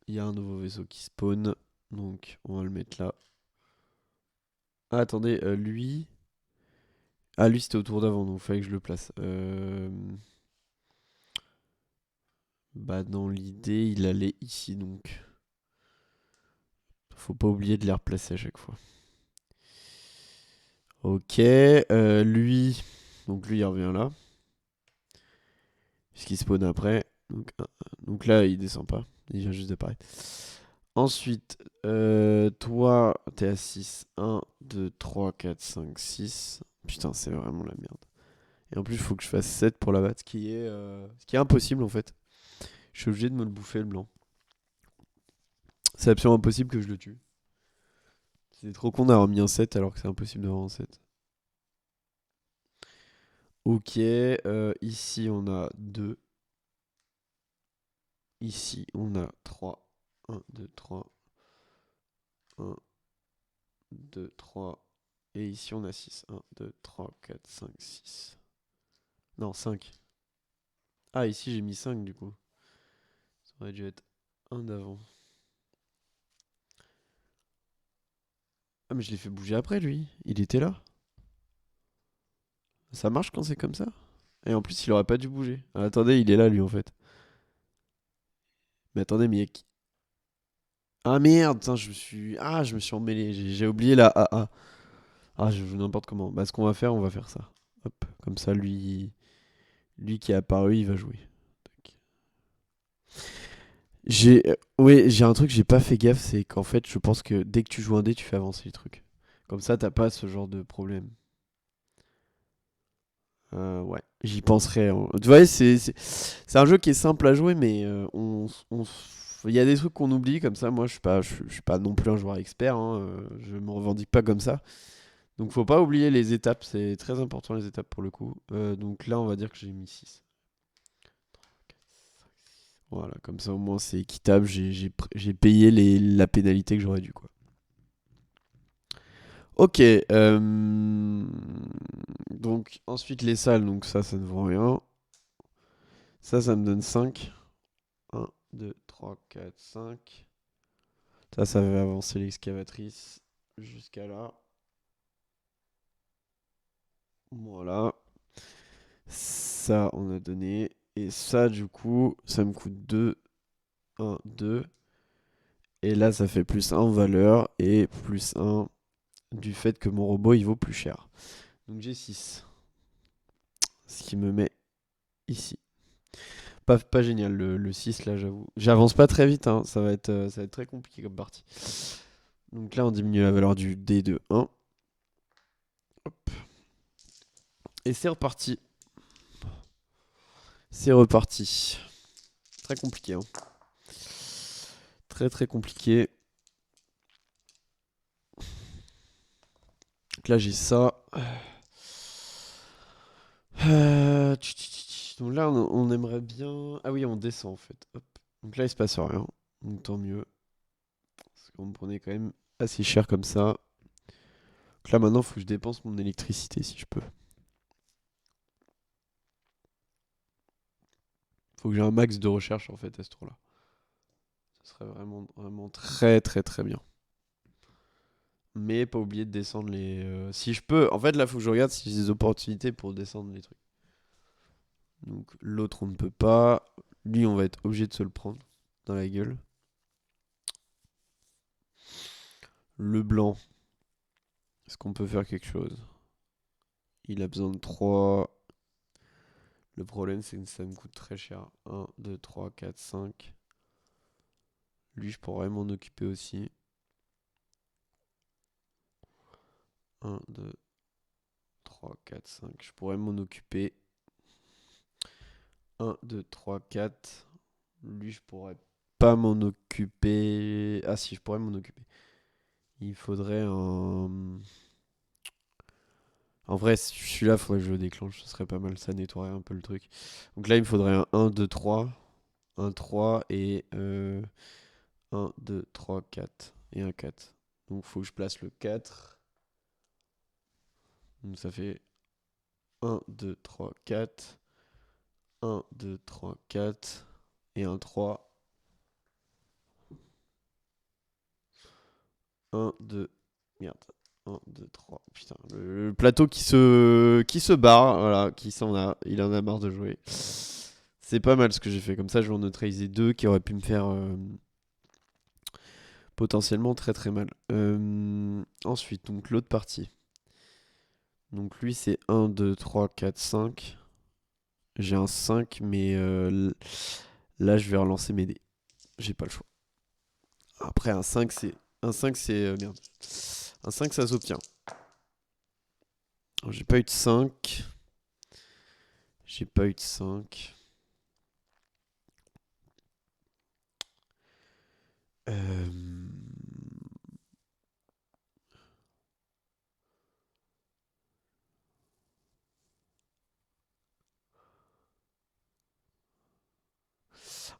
Il y a un nouveau vaisseau qui spawn. Donc on va le mettre là. Ah, attendez, lui. Ah, lui c'était au tour d'avant, donc il fallait que je le place. Bah, dans l'idée, il allait ici donc. Faut pas oublier de les replacer à chaque fois. Ok, lui. Donc lui il revient là. Puisqu'il spawn après. Donc là il descend pas. Il vient juste d'apparaître. Ensuite, toi, t'es à 6. 1, 2, 3, 4, 5, 6. Putain, c'est vraiment la merde. Et en plus, il faut que je fasse 7 pour la batte, ce qui est impossible en fait. Je suis obligé de me le bouffer le blanc. C'est absolument impossible que je le tue. C'est trop con d'avoir mis un 7 alors que c'est impossible d'avoir un 7. Ok, ici on a 2. Ici on a 3. 1, 2, 3. 1, 2, 3. Et ici on a 6. 1, 2, 3, 4, 5, 6. Non, 5. Ah, ici j'ai mis 5 du coup. Ça aurait dû être un d'avant. Ah, mais je l'ai fait bouger après lui. Il était là. Ça marche quand c'est comme ça? Et en plus, il aurait pas dû bouger. Ah, attendez, il est là lui en fait. Mais attendez, mais ah merde, putain, je me suis emmêlé. J'ai oublié la AA. Ah, je joue n'importe comment. Bah, ce qu'on va faire ça. Hop, comme ça, lui qui est apparu, il va jouer. Tac. J'ai un truc que j'ai pas fait gaffe, c'est qu'en fait, je pense que dès que tu joues un dé, tu fais avancer les trucs. Comme ça, t'as pas ce genre de problème. Ouais, j'y penserai. Tu vois, c'est un jeu qui est simple à jouer, mais il y a des trucs qu'on oublie comme ça. Moi, je suis pas non plus un joueur expert. Hein, je me revendique pas comme ça. Donc, faut pas oublier les étapes. C'est très important les étapes pour le coup. Donc là, on va dire que j'ai mis 6. Voilà, comme ça au moins c'est équitable. J'ai payé la pénalité que j'aurais dû quoi. Ok. Donc ensuite les salles. Donc ça ne vaut rien. Ça me donne 5. 1, 2, 3, 4, 5. Ça va avancer l'excavatrice jusqu'à là. Voilà. Ça, on a donné. Et ça, du coup, ça me coûte 2. 1, 2. Et là, ça fait plus 1 en valeur et plus 1 du fait que mon robot, il vaut plus cher. Donc j'ai 6. Ce qui me met ici. Pas génial, le 6, là, j'avoue. J'avance pas très vite, hein. Ça va être très compliqué comme partie. Donc là, on diminue la valeur du dé de 1. Hop. Et c'est reparti. C'est reparti. Très compliqué. Hein. Très très compliqué. Donc là j'ai ça. Donc là on aimerait bien... Ah oui on descend en fait. Hop. Donc là il se passe rien. Donc tant mieux. Parce qu'on me prenait quand même assez cher comme ça. Donc là maintenant il faut que je dépense mon électricité si je peux. Faut que j'ai un max de recherche en fait à ce tour là. Ce serait vraiment, vraiment très très très bien. Mais pas oublier de descendre les... si je peux... En fait là faut que je regarde si j'ai des opportunités pour descendre les trucs. Donc l'autre on ne peut pas. Lui on va être obligé de se le prendre dans la gueule. Le blanc. Est-ce qu'on peut faire quelque chose? Il a besoin de 3. Le problème c'est que ça me coûte très cher. 1, 2, 3, 4, 5. Lui je pourrais m'en occuper aussi. 1, 2, 3, 4, 5. Je pourrais m'en occuper. 1, 2, 3, 4. Lui je pourrais pas m'en occuper. Ah si, je pourrais m'en occuper. Il faudrait un... En vrai, si je suis là, il faudrait que je le déclenche. Ce serait pas mal, ça nettoierait un peu le truc. Donc là, il me faudrait un 1, 2, 3. Un 3 et 1, 2, 3, 4. Et un 4. Donc il faut que je place le 4. Donc ça fait 1, 2, 3, 4. 1, 2, 3, 4. Et un 3. 1, 2. Merde. 1, 2, 3. Putain, le plateau qui se barre. Voilà, qui s'en a. Il en a marre de jouer. C'est pas mal ce que j'ai fait. Comme ça, je vais en neutraliser 2 qui auraient pu me faire potentiellement très très mal. Ensuite, donc l'autre partie. Donc lui, c'est 1, 2, 3, 4, 5. J'ai un 5, mais là, je vais relancer mes dés. J'ai pas le choix. Après, un 5, c'est... Un 5, c'est... merde. Un 5, ça s'obtient. Alors, j'ai pas eu de 5. J'ai pas eu de 5. Euh,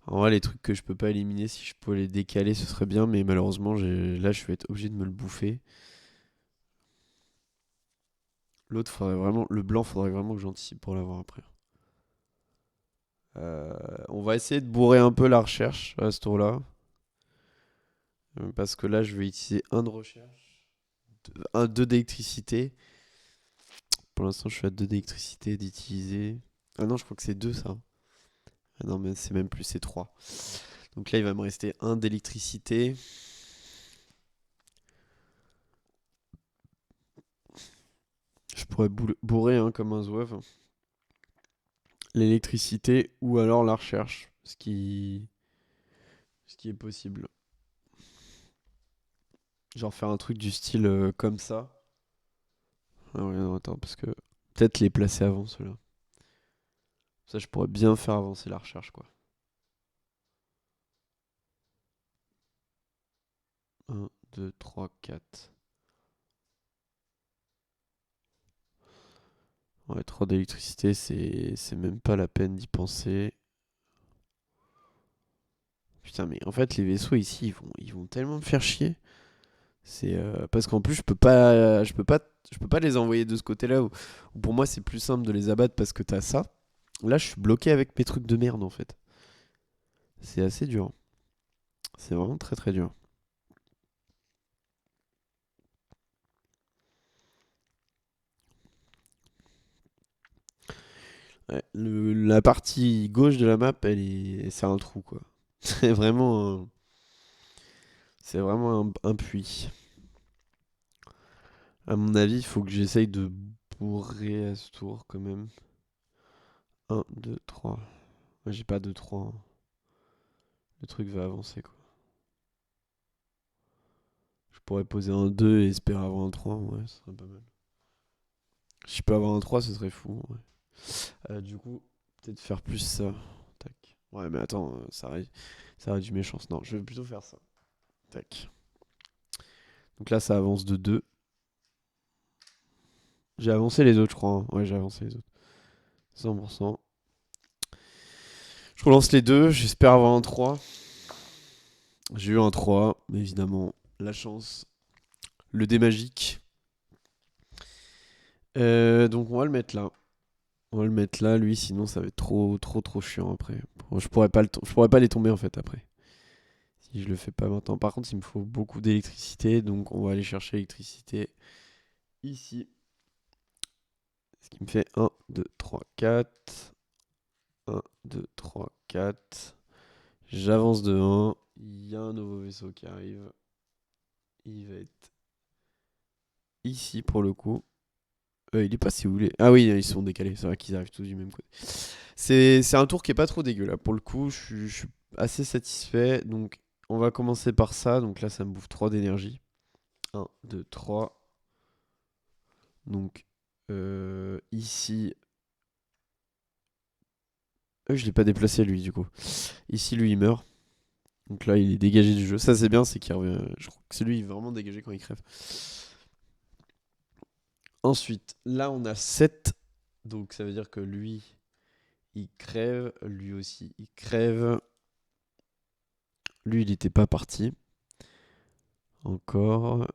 En vrai, les trucs que je peux pas éliminer, si je peux les décaler, ce serait bien, mais malheureusement, là, je vais être obligé de me le bouffer. L'autre, le blanc, faudrait vraiment que j'anticipe pour l'avoir après. On va essayer de bourrer un peu la recherche à ce tour-là. Parce que là, je vais utiliser un de recherche, deux d'électricité. Pour l'instant, je suis à deux d'électricité d'utiliser. Ah non, je crois que c'est deux ça. Ah non, mais c'est même plus, c'est trois. Donc là, il va me rester un d'électricité. Je pourrais bourrer comme un zouave l'électricité ou alors la recherche, ce qui est possible. Genre faire un truc du style comme ça. Ah ouais, non, attends, parce que peut-être les placer avant ceux-là. Ça, je pourrais bien faire avancer la recherche, quoi. Un, 2, 3, 4. Ouais, 3 d'électricité, c'est même pas la peine d'y penser. Putain, mais en fait, les vaisseaux ici, ils vont tellement me faire chier. C'est parce qu'en plus, je peux pas les envoyer de ce côté-là. Où pour moi, c'est plus simple de les abattre parce que t'as ça. Là, je suis bloqué avec mes trucs de merde, en fait. C'est assez dur. C'est vraiment très très dur. Ouais, la partie gauche de la map, c'est un trou, quoi. C'est vraiment un puits. À mon avis, il faut que j'essaye de bourrer à ce tour quand même. Un, 2, 3. Moi, j'ai pas de 3. Le truc va avancer, quoi. Je pourrais poser un 2 et espérer avoir un 3. Ouais, ce serait pas mal. Si je peux avoir un 3, ce serait fou. Ouais. Du coup, peut-être faire plus ça. Tac. Ouais, mais attends, ça aurait du méchance. Non, je vais plutôt faire ça. Tac. Donc là, ça avance de 2. J'ai avancé les autres, je crois, hein. Ouais, j'ai avancé les autres. 100%. Je relance les deux, j'espère avoir un 3. J'ai eu un 3, mais évidemment, la chance. Le dé magique. Donc on va le mettre là. On va le mettre là, lui, sinon ça va être trop chiant après. Je pourrais pas les tomber en fait après. Si je le fais pas maintenant. Par contre, il me faut beaucoup d'électricité, donc on va aller chercher l'électricité ici. Ce qui me fait 1, 2, 3, 4. 1, 2, 3, 4. J'avance de 1. Il y a un nouveau vaisseau qui arrive. Il va être ici pour le coup. Il est pas si où il est. Ah oui, ils sont décalés. C'est vrai qu'ils arrivent tous du même côté. C'est un tour qui est pas trop dégueu là. Pour le coup, je suis assez satisfait. Donc, on va commencer par ça. Donc là, ça me bouffe 3 d'énergie. 1, 2, 3. Donc, ici. Je l'ai pas déplacé lui, du coup. Ici, lui, il meurt. Donc là, il est dégagé du jeu. Ça, c'est bien, c'est qu'il revient. Je crois que c'est lui, il est vraiment dégagé quand il crève. Ensuite, là, on a 7. Donc, ça veut dire que lui, il crève. Lui aussi, il crève. Lui, il n'était pas parti. Encore.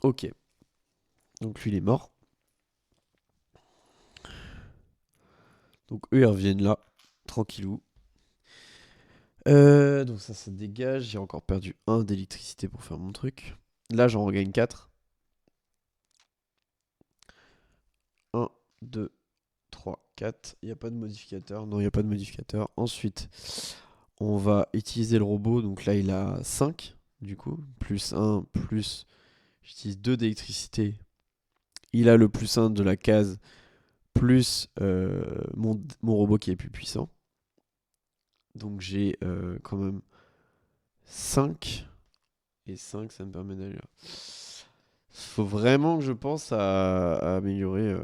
Ok. Donc lui, il est mort. Donc eux, ils reviennent là. Tranquillou. Donc ça dégage. J'ai encore perdu 1 d'électricité pour faire mon truc. Là, j'en regagne 4. 1, 2, 3, 4. Il n'y a pas de modificateur. Non, il n'y a pas de modificateur. Ensuite, on va utiliser le robot. Donc là, il a 5. Du coup, plus 1, plus... J'utilise 2 d'électricité. Il a le plus 1 de la case, plus mon robot qui est plus puissant. Donc j'ai quand même 5. Et 5, ça me permet d'aller là. Faut vraiment que je pense à améliorer.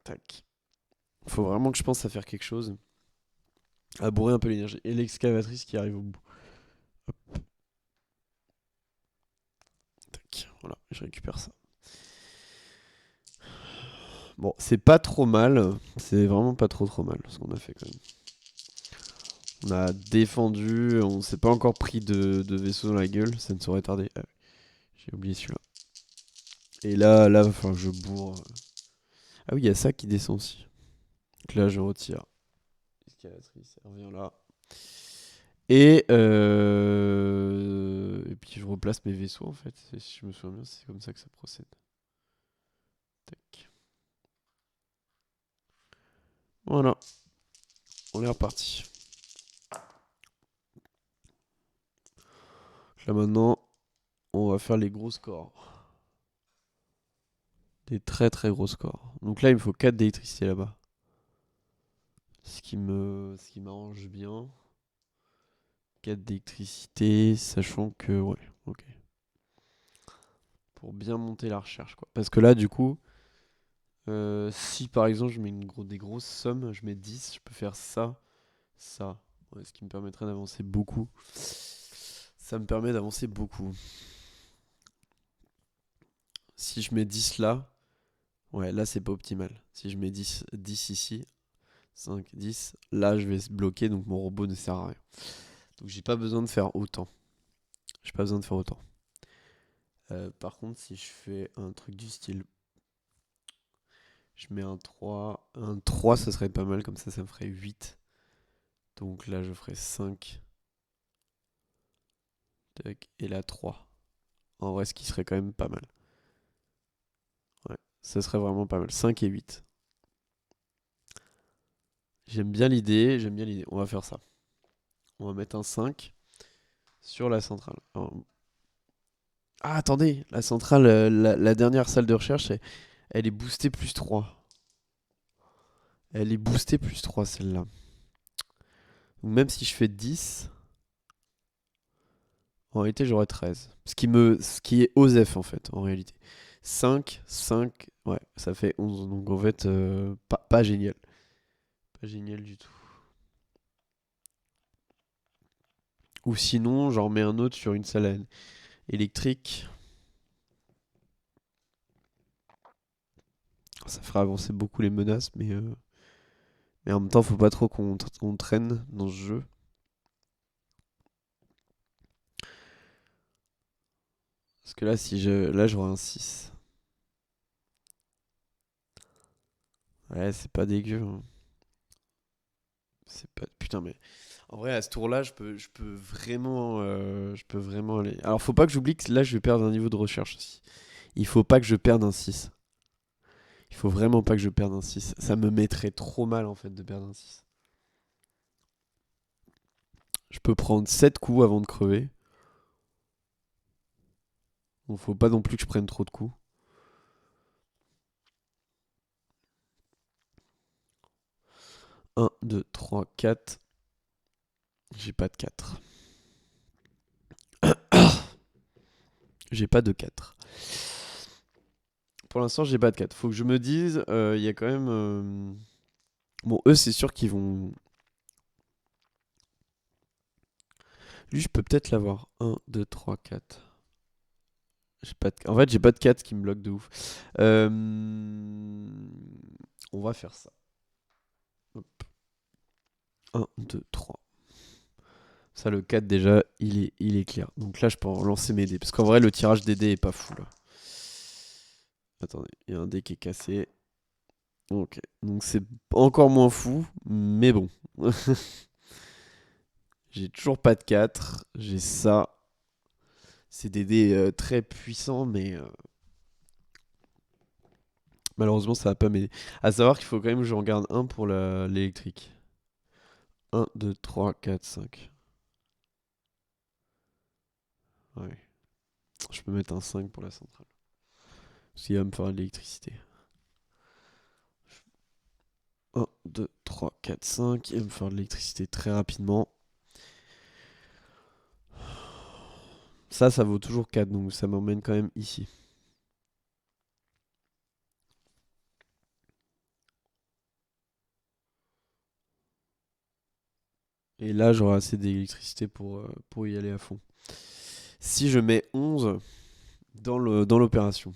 Tac. Faut vraiment que je pense à faire quelque chose. À bourrer un peu l'énergie. Et l'excavatrice qui arrive au bout. Tac. Voilà, je récupère ça. Bon, c'est pas trop mal. C'est vraiment pas trop mal ce qu'on a fait quand même. On a défendu, on s'est pas encore pris de vaisseau dans la gueule, ça ne saurait tarder. Ah, j'ai oublié celui-là. Et là, va falloir que je bourre. Ah oui, il y a ça qui descend aussi. Donc là, je retire. Escalatrice, elle revient là. Et puis je replace mes vaisseaux en fait. Si je me souviens bien, c'est comme ça que ça procède. Tac. Voilà, on est reparti. Là maintenant, on va faire les gros scores. Des très gros scores. Donc là, il me faut 4 d'électricité là-bas. Ce qui m'arrange bien. 4 d'électricité, sachant que... Ouais, ok. Pour bien monter la recherche, quoi. Parce que là, du coup, si par exemple je mets des grosses sommes, je mets 10, je peux faire ça, ça. Ouais, ce qui me permettrait d'avancer beaucoup. Ça me permet d'avancer beaucoup. Si je mets 10 là, ouais, là c'est pas optimal. Si je mets 10 ici, 5, 10, là je vais se bloquer, donc mon robot ne sert à rien. Donc j'ai pas besoin de faire autant. J'ai pas besoin de faire autant. Par contre, si je fais un truc du style, je mets un 3, un 3 ça serait pas mal, comme ça me ferait 8. Donc là je ferai 5. Tac, et là 3. En vrai, ce qui serait quand même pas mal. Ouais, ça serait vraiment pas mal. 5 et 8. J'aime bien l'idée, j'aime bien l'idée. On va faire ça. On va mettre un 5 sur la centrale. Ah, attendez, la centrale, la dernière salle de recherche, elle est boostée plus 3. Elle est boostée plus 3 celle-là. Donc même si je fais 10, en réalité j'aurai 13. Ce qui est OSEF en fait, en réalité. 5, 5, ouais, ça fait 11. Donc en fait, pas génial. Pas génial du tout. Ou sinon, j'en remets un autre sur une salle électrique. Ça fera avancer beaucoup les menaces, mais en même temps, faut pas trop qu'on traîne dans ce jeu. Parce que là, là, j'aurai un 6. Ouais, c'est pas dégueu, hein. C'est pas. Putain, mais. En vrai, à ce tour-là, je peux vraiment aller. Alors, faut pas que j'oublie que là, je vais perdre un niveau de recherche aussi. Il faut pas que je perde un 6. Il faut vraiment pas que je perde un 6. Ça me mettrait trop mal, en fait, de perdre un 6. Je peux prendre 7 coups avant de crever. Donc, faut pas non plus que je prenne trop de coups. 1, 2, 3, 4. J'ai pas de 4. J'ai pas de 4. Pour l'instant, j'ai pas de 4. Faut que je me dise, il y a quand même. Bon, eux, c'est sûr qu'ils vont. Lui, je peux peut-être l'avoir. 1, 2, 3, 4. En fait, j'ai pas de 4 qui me bloque de ouf. Euh, On va faire ça. Hop. 1, 2, 3. Ça, le 4, déjà, il est clair. Donc là, je peux en lancer mes dés. Parce qu'en vrai, le tirage des dés est pas fou, là. Attendez, il y a un dé qui est cassé. Ok. Donc c'est encore moins fou, mais bon. J'ai toujours pas de 4. J'ai ça. C'est des dés très puissants, mais malheureusement, ça va pas m'aider. À savoir qu'il faut quand même que j'en garde un pour l'électrique. 1, 2, 3, 4, 5. Ouais. Je peux mettre un 5 pour la centrale. Parce qu'il va me faire de l'électricité. 1, 2, 3, 4, 5. Il va me faire de l'électricité très rapidement. Ça vaut toujours 4, donc ça m'emmène quand même ici. Et là, j'aurai assez d'électricité pour y aller à fond. Si je mets 11 dans l'opération.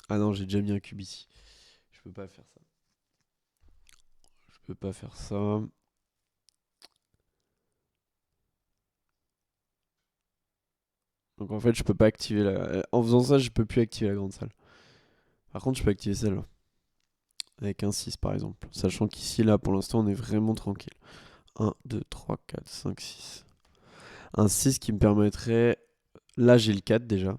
Ah non, j'ai déjà mis un cube ici. Je peux pas faire ça. Je peux pas faire ça. Donc en fait, je peux pas activer la... En faisant ça, je peux plus activer la grande salle. Par contre, je peux activer celle-là. Avec un 6 par exemple. Sachant qu'ici, là, pour l'instant, on est vraiment tranquille. 1, 2, 3, 4, 5, 6. Un 6 qui me permettrait... Là, j'ai le 4 déjà.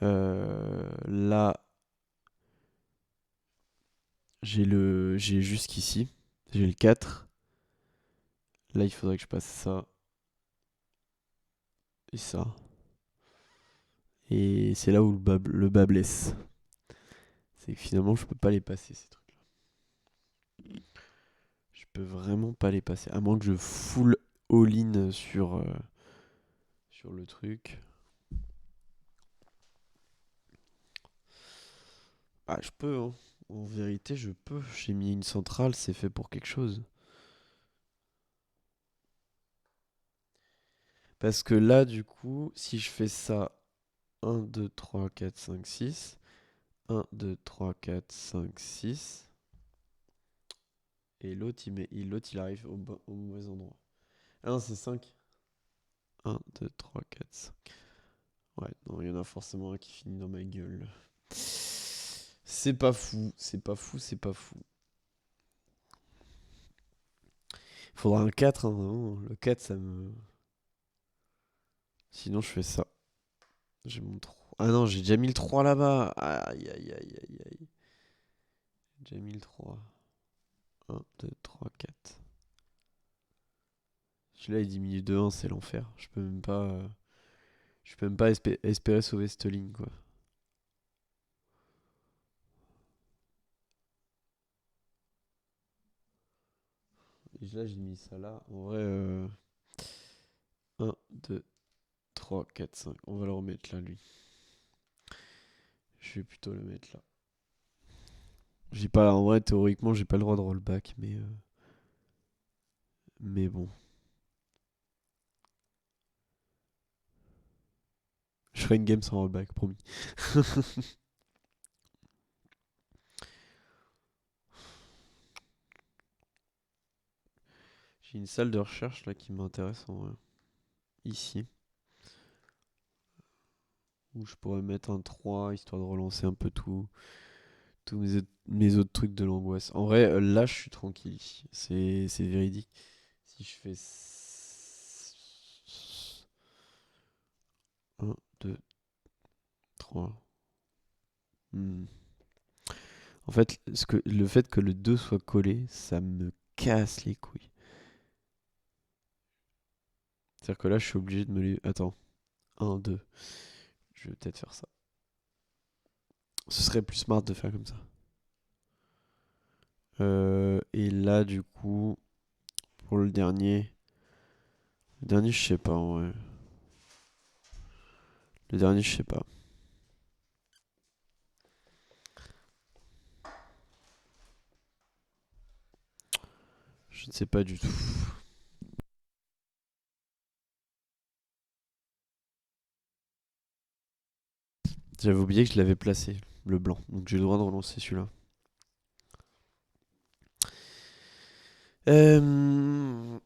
Là, j'ai jusqu'ici. J'ai le 4. Là, il faudrait que je passe ça et ça. Et c'est là où le bas blesse. C'est que finalement, je peux pas les passer, ces trucs-là. Je peux vraiment pas les passer. À moins que je full all-in sur le truc. Ah, je peux, hein. En vérité, je peux. J'ai mis une centrale, c'est fait pour quelque chose. Parce que là, du coup, si je fais ça, 1, 2, 3, 4, 5, 6. 1, 2, 3, 4, 5, 6. Et l'autre, il arrive au mauvais endroit. Ah non, c'est 5. 1, 2, 3, 4, 5. Ouais, non, il y en a forcément un qui finit dans ma gueule. C'est pas fou, c'est pas fou, c'est pas fou. Il faudra un 4, hein, vraiment. Le 4, ça me... Sinon, je fais ça. J'ai mon 3. Ah non, j'ai déjà mis le 3 là-bas. Aïe, aïe, aïe, aïe, aïe. J'ai déjà mis le 3. 1, 2, 3, 4. Celui-là, il diminue de 1, c'est l'enfer. Je peux même pas espérer sauver cette ligne, quoi. Et là, j'ai mis ça là. En vrai, 1, 2, 3, 4, 5. On va le remettre là, lui. Je vais plutôt le mettre là. J'ai pas, en vrai, théoriquement, j'ai pas le droit de rollback, mais bon. Je ferai une game sans rollback, promis. J'ai une salle de recherche là qui m'intéresse en vrai. Ici. Où je pourrais mettre un 3 histoire de relancer un peu tous mes autres trucs de l'angoisse. En vrai, là, je suis tranquille ici. C'est véridique. Si je fais 1, 2, 3. En fait, le fait que le 2 soit collé, ça me casse les couilles. C'est-à-dire que là, je suis obligé de me les... Attends. 1, 2. Je vais peut-être faire ça. Ce serait plus smart de faire comme ça. Et là, du coup, pour le dernier... Le dernier, je sais pas, en vrai. Le dernier, je sais pas. Je ne sais pas du tout. J'avais oublié que je l'avais placé, le blanc. Donc j'ai le droit de relancer celui-là. Euh... hum,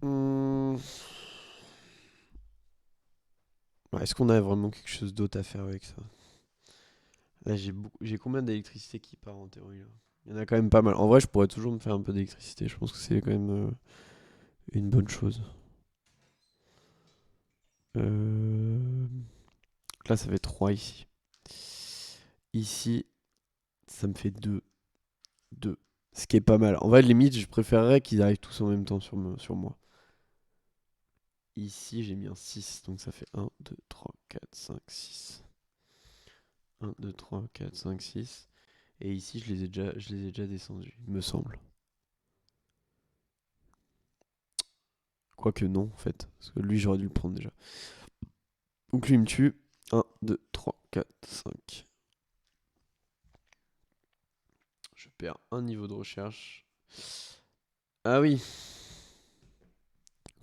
hum. Ouais, est-ce qu'on a vraiment quelque chose d'autre à faire avec ça? Là, j'ai combien d'électricité qui part en théorie là? Il y en a quand même pas mal. En vrai, je pourrais toujours me faire un peu d'électricité. Je pense que c'est quand même une bonne chose. Euh... Là, ça fait 3 ici. Ici, ça me fait 2. 2. Ce qui est pas mal. En vrai, limite, je préférerais qu'ils arrivent tous en même temps sur moi. Ici, j'ai mis un 6. Donc ça fait 1, 2, 3, 4, 5, 6. 1, 2, 3, 4, 5, 6. Et ici, je les ai déjà descendus, il me semble. Quoique non, en fait. Parce que lui, j'aurais dû le prendre déjà. Donc lui, il me tue. 1, 2, 3, 4, 5. Je perds un niveau de recherche. Ah oui.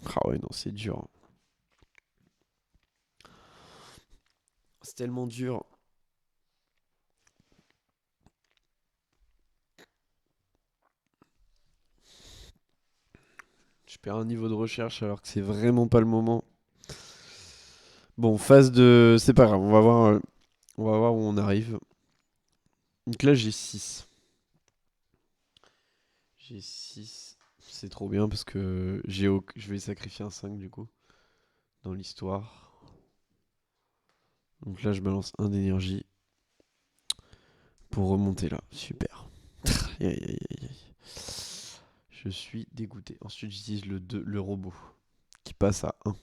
Ah ouais, non, c'est dur. C'est tellement dur. Je perds un niveau de recherche alors que c'est vraiment pas le moment. Bon, phase de... C'est pas grave, on va voir où on arrive. Donc là, j'ai 6. J'ai 6. C'est trop bien parce que je vais sacrifier un 5 du coup dans l'histoire. Donc là, je balance un d'énergie pour remonter là. Super. Aïe, aïe, aïe, aïe. Je suis dégoûté. Ensuite, j'utilise le 2, le robot, qui passe à 1.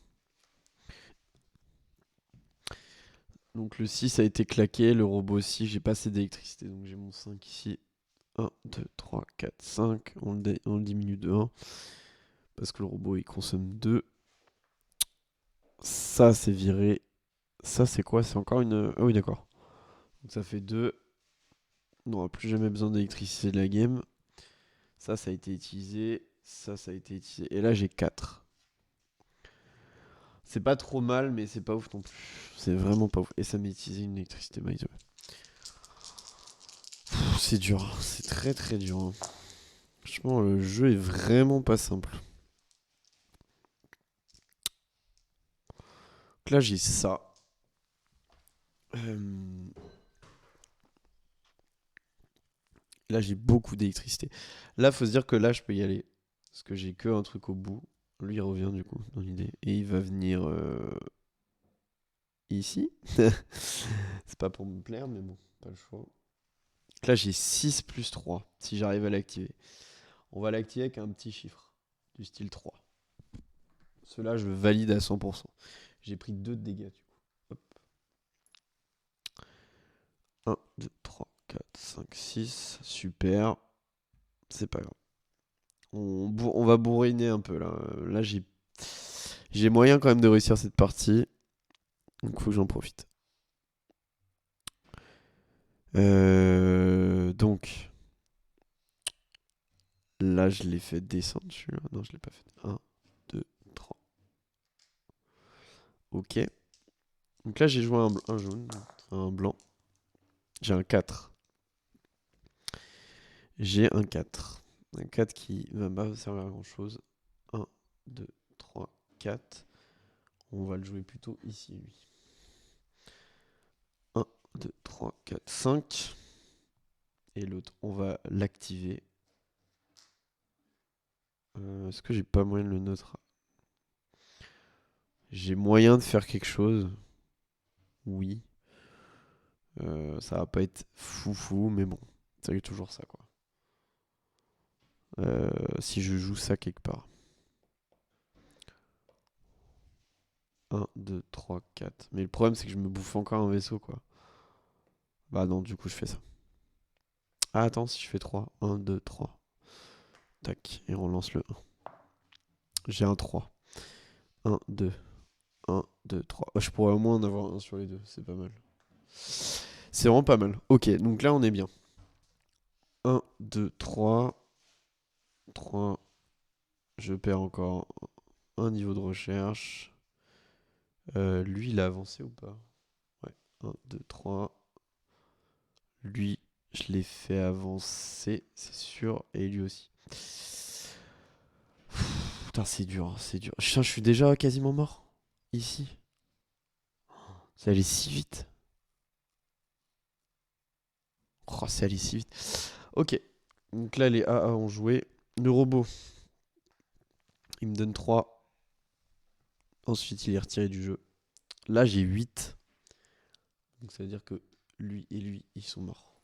Donc le 6 a été claqué, le robot aussi, j'ai pas assez d'électricité, donc j'ai mon 5 ici. 1, 2, 3, 4, 5. On le diminue de 1. Parce que le robot il consomme 2. Ça c'est viré. Ça c'est quoi? C'est encore une... Ah oui d'accord. Donc ça fait 2. On n'aura plus jamais besoin d'électricité de la game. Ça a été utilisé. Ça a été utilisé. Et là j'ai 4. C'est pas trop mal, mais c'est pas ouf non plus. C'est vraiment pas ouf. Et ça m'a utilisé une électricité by the way. C'est dur. C'est très très dur. Hein. Franchement, le jeu est vraiment pas simple. Donc là j'ai ça. Là, j'ai beaucoup d'électricité. Là, faut se dire que là, je peux y aller. Parce que j'ai que un truc au bout. Lui, il revient du coup, dans l'idée. Et il va venir ici. C'est pas pour me plaire, mais bon, pas le choix. Donc là, j'ai 6 plus 3, si j'arrive à l'activer. On va l'activer avec un petit chiffre, du style 3. Cela, je valide à 100%. J'ai pris 2 de dégâts, du coup. Hop. 1, 2, 3, 4, 5, 6. Super. C'est pas grave. On va bourriner un peu là. Là, j'ai moyen quand même de réussir cette partie. Donc, faut que j'en profite. Donc, là, je l'ai fait descendre celui-là. Non, je l'ai pas fait. 1, 2, 3. Ok. Donc là, j'ai joué un jaune, un blanc. J'ai un 4. J'ai un 4. Un 4 qui va pas servir à grand chose. 1, 2, 3, 4. On va le jouer plutôt ici, lui. 1, 2, 3, 4, 5. Et l'autre, on va l'activer. Est-ce que j'ai pas moyen de le neutre? J'ai moyen de faire quelque chose. Oui. Ça va pas être foufou, mais bon. C'est toujours ça, quoi. Si je joue ça quelque part. 1, 2, 3, 4. Mais le problème, c'est que je me bouffe encore un vaisseau, quoi. Bah non, du coup, je fais ça. Ah, attends, si je fais 3. 1, 2, 3. Tac, et on lance le 1. J'ai un 3. 1, 2. 1, 2, 3. Oh, je pourrais au moins en avoir un sur les deux. C'est pas mal. C'est vraiment pas mal. Ok, donc là, on est bien. 1, 2, 3. 3. Je perds encore un niveau de recherche. Lui, il a avancé ou pas? Ouais. 1, 2, 3. Lui, je l'ai fait avancer, c'est sûr. Et lui aussi. Putain, c'est dur, hein, c'est dur. Putain, je suis déjà quasiment mort. Ici. Ça allait si vite. Oh, c'est allé si vite. Ok. Donc là, les AA ont joué. Le robot, il me donne 3. Ensuite, il est retiré du jeu. Là, j'ai 8. Donc ça veut dire que lui et lui, ils sont morts.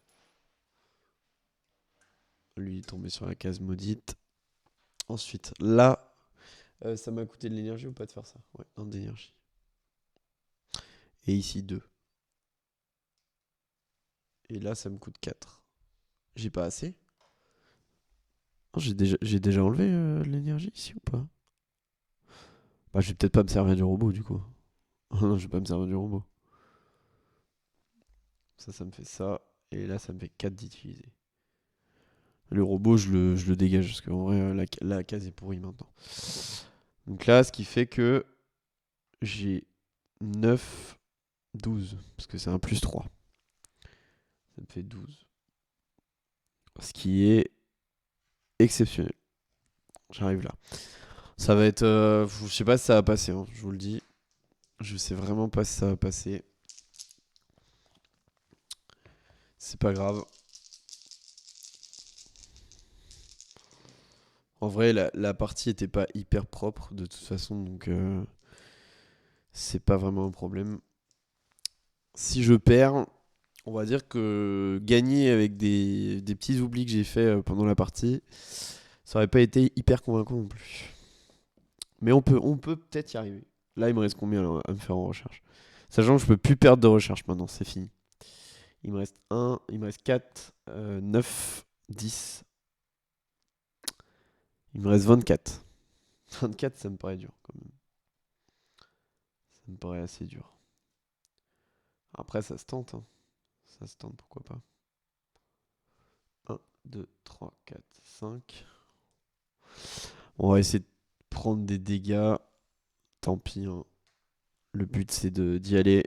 Lui, il est tombé sur la case maudite. Ensuite, là, ça m'a coûté de l'énergie ou pas de faire ça? Ouais, un d'énergie. Et ici, 2. Et là, ça me coûte 4. J'ai pas assez? Non, j'ai déjà enlevé de l'énergie ici ou pas? Bah, je vais peut-être pas me servir du robot, du coup. Non, je vais pas me servir du robot. Ça me fait ça. Et là, ça me fait 4 d'utiliser. Le robot, je le dégage, parce qu'en vrai, la case est pourrie maintenant. Donc là, ce qui fait que j'ai 9, 12. Parce que c'est un plus 3. Ça me fait 12. Ce qui est exceptionnel. J'arrive là. Ça va être... je sais pas si ça va passer, hein, je vous le dis. Je sais vraiment pas si ça va passer. C'est pas grave. En vrai, la partie était pas hyper propre de toute façon, donc c'est pas vraiment un problème. Si je perds, on va dire que gagner avec des petits oublis que j'ai fait pendant la partie, ça aurait pas été hyper convaincant non plus. Mais on peut peut-être y arriver. Là, il me reste combien là, à me faire en recherche? Sachant que je peux plus perdre de recherche maintenant, c'est fini. Il me reste 1, il me reste 4, 9, 10. Il me reste 24. 24, ça me paraît dur quand même. Ça me paraît assez dur. Après, ça se tente, hein. Ça se tente, pourquoi pas. 1, 2, 3, 4, 5. On va essayer de prendre des dégâts. Tant pis, hein. Le but, c'est d'y aller.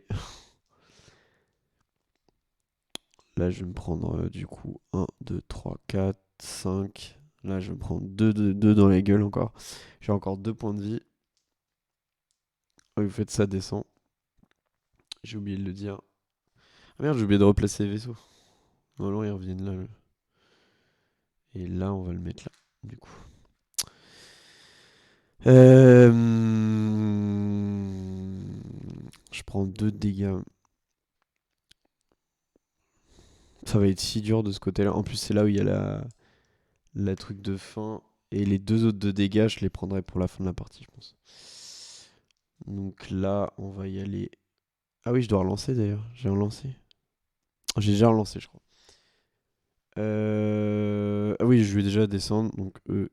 Là, je vais me prendre du coup 1, 2, 3, 4, 5. Là, je vais me prendre 2 dans la gueule encore. J'ai encore 2 points de vie. Ah, vous faites ça, descend. J'ai oublié de le dire. Ah merde, j'ai oublié de replacer les vaisseaux. Non, ils reviennent là. Et là, on va le mettre là, du coup. Je prends 2 dégâts. Ça va être si dur de ce côté-là. En plus, c'est là où il y a la truc de fin. Et les 2 autres de dégâts, je les prendrai pour la fin de la partie, je pense. Donc là, on va y aller. Ah oui, je dois relancer d'ailleurs. J'ai relancé. J'ai déjà relancé, je crois. Ah oui, je vais déjà descendre. Donc eux,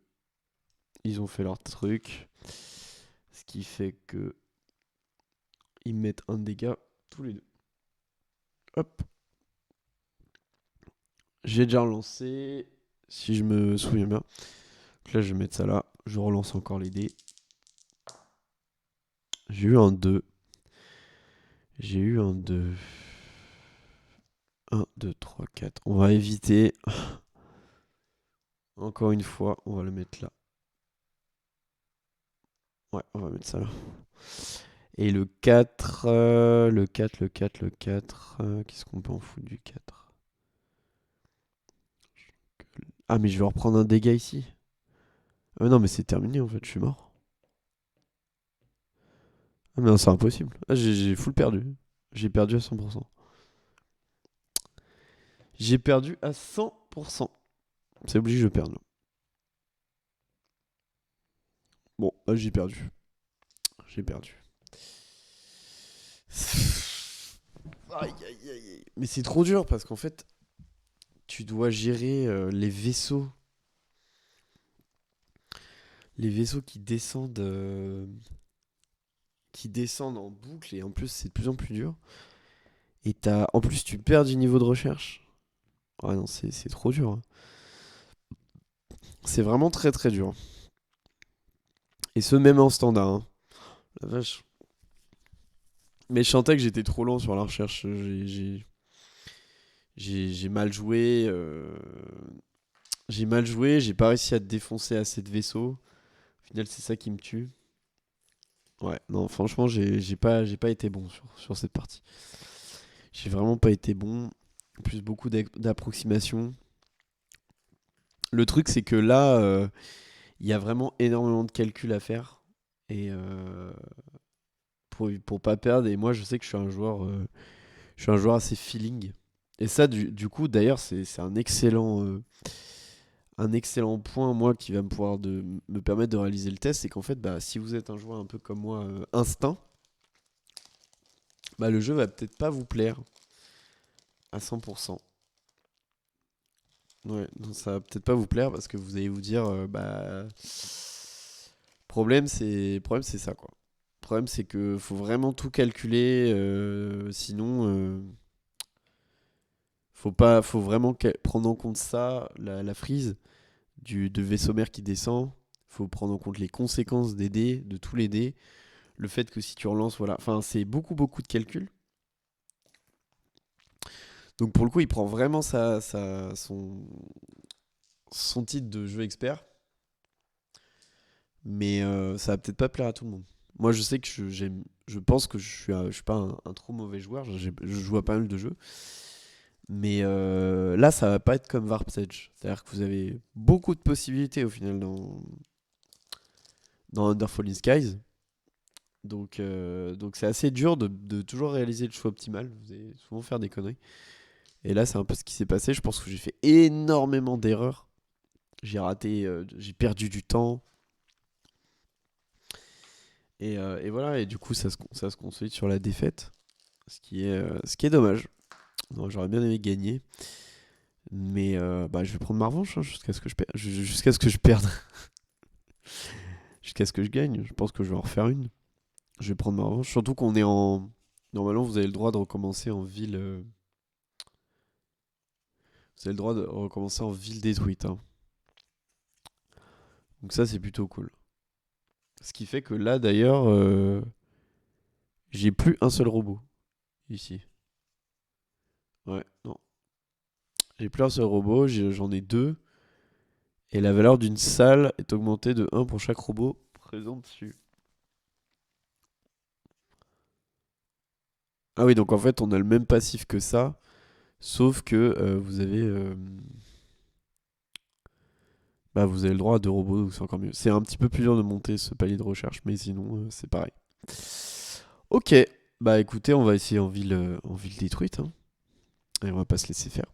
ils ont fait leur truc. Ce qui fait que ils mettent un dégât tous les deux. Hop. J'ai déjà relancé. Si je me souviens bien. Donc là, je vais mettre ça là. Je relance encore les dés. J'ai eu un 2. J'ai eu un 2. 1, 2, 3, 4. On va éviter. Encore une fois, on va le mettre là. Ouais, on va mettre ça là. Et le 4, le 4, le 4, le 4. Qu'est-ce qu'on peut en foutre du 4? Ah, mais je vais reprendre un dégât ici. Ah, non, mais c'est terminé en fait, je suis mort. Ah, mais non, c'est impossible. Ah, j'ai full perdu. J'ai perdu à 100%. J'ai perdu à 100%. C'est obligé, je perds là. Bon, là, j'ai perdu. J'ai perdu. Aïe, aïe, aïe, aïe. Mais c'est trop dur parce qu'en fait, tu dois gérer les vaisseaux. Les vaisseaux qui descendent en boucle et en plus, c'est de plus en plus dur. Et en plus, tu perds du niveau de recherche. Ouais, non, c'est trop dur, hein. C'est vraiment très très dur. Et ce, même en standard, hein. La vache. Mais je sentais que j'étais trop lent sur la recherche. J'ai mal joué. J'ai mal joué. J'ai pas réussi à défoncer assez de vaisseaux. Au final, c'est ça qui me tue. Ouais, non, franchement, j'ai pas été bon sur cette partie. J'ai vraiment pas été bon. En plus, beaucoup d'approximations. Le truc, c'est que là, il y a vraiment énormément de calculs à faire. Et pour pas perdre. Et moi, je sais que je suis un joueur assez feeling. Et ça, du coup, d'ailleurs, c'est un excellent point, moi, qui va me permettre de réaliser le test. C'est qu'en fait, bah, si vous êtes un joueur un peu comme moi, instinct, bah, le jeu va peut-être pas vous plaire à 100%. Ouais, non, ça va peut-être pas vous plaire parce que vous allez vous dire, bah, problème c'est ça quoi. problème, c'est que faut vraiment tout calculer. Sinon, faut vraiment prendre en compte ça, la freeze de vaisseau mère qui descend. Faut prendre en compte les conséquences des dés, de tous les dés. Le fait que si tu relances, voilà. Enfin, c'est beaucoup, beaucoup de calculs. Donc pour le coup, il prend vraiment son titre de jeu expert. Mais ça va peut-être pas plaire à tout le monde. Moi, je sais que je pense que je suis pas un trop mauvais joueur. Je joue à pas mal de jeux. Mais là, ça va pas être comme Warp's Edge. C'est-à-dire que vous avez beaucoup de possibilités au final dans Under Fallen Skies. Donc c'est assez dur de toujours réaliser le choix optimal. Vous allez souvent faire des conneries. Et là, c'est un peu ce qui s'est passé. Je pense que j'ai fait énormément d'erreurs. J'ai raté, j'ai perdu du temps. Et voilà, et du coup, ça se consolide sur la défaite. Ce qui est dommage. Non, j'aurais bien aimé gagner. Mais bah, je vais prendre ma revanche hein, jusqu'à ce que je perde. Jusqu'à ce que je perde. Jusqu'à ce que je gagne. Je pense que je vais en refaire une. Je vais prendre ma revanche. Surtout qu'on est en. Normalement, vous avez le droit de recommencer en ville. Vous avez le droit de recommencer en ville détruite. Hein. Donc ça, c'est plutôt cool. Ce qui fait que là, d'ailleurs, j'ai plus un seul robot ici. Ouais, non. J'ai plus un seul robot, j'en ai deux. Et la valeur d'une salle est augmentée de 1 pour chaque robot présent dessus. Ah oui, donc en fait, on a le même passif que ça. Sauf que vous avez le droit à deux robots, donc c'est encore mieux. C'est un petit peu plus dur de monter ce palier de recherche, mais sinon, c'est pareil. Ok, bah écoutez, on va essayer en ville détruite. Hein, et on va pas se laisser faire.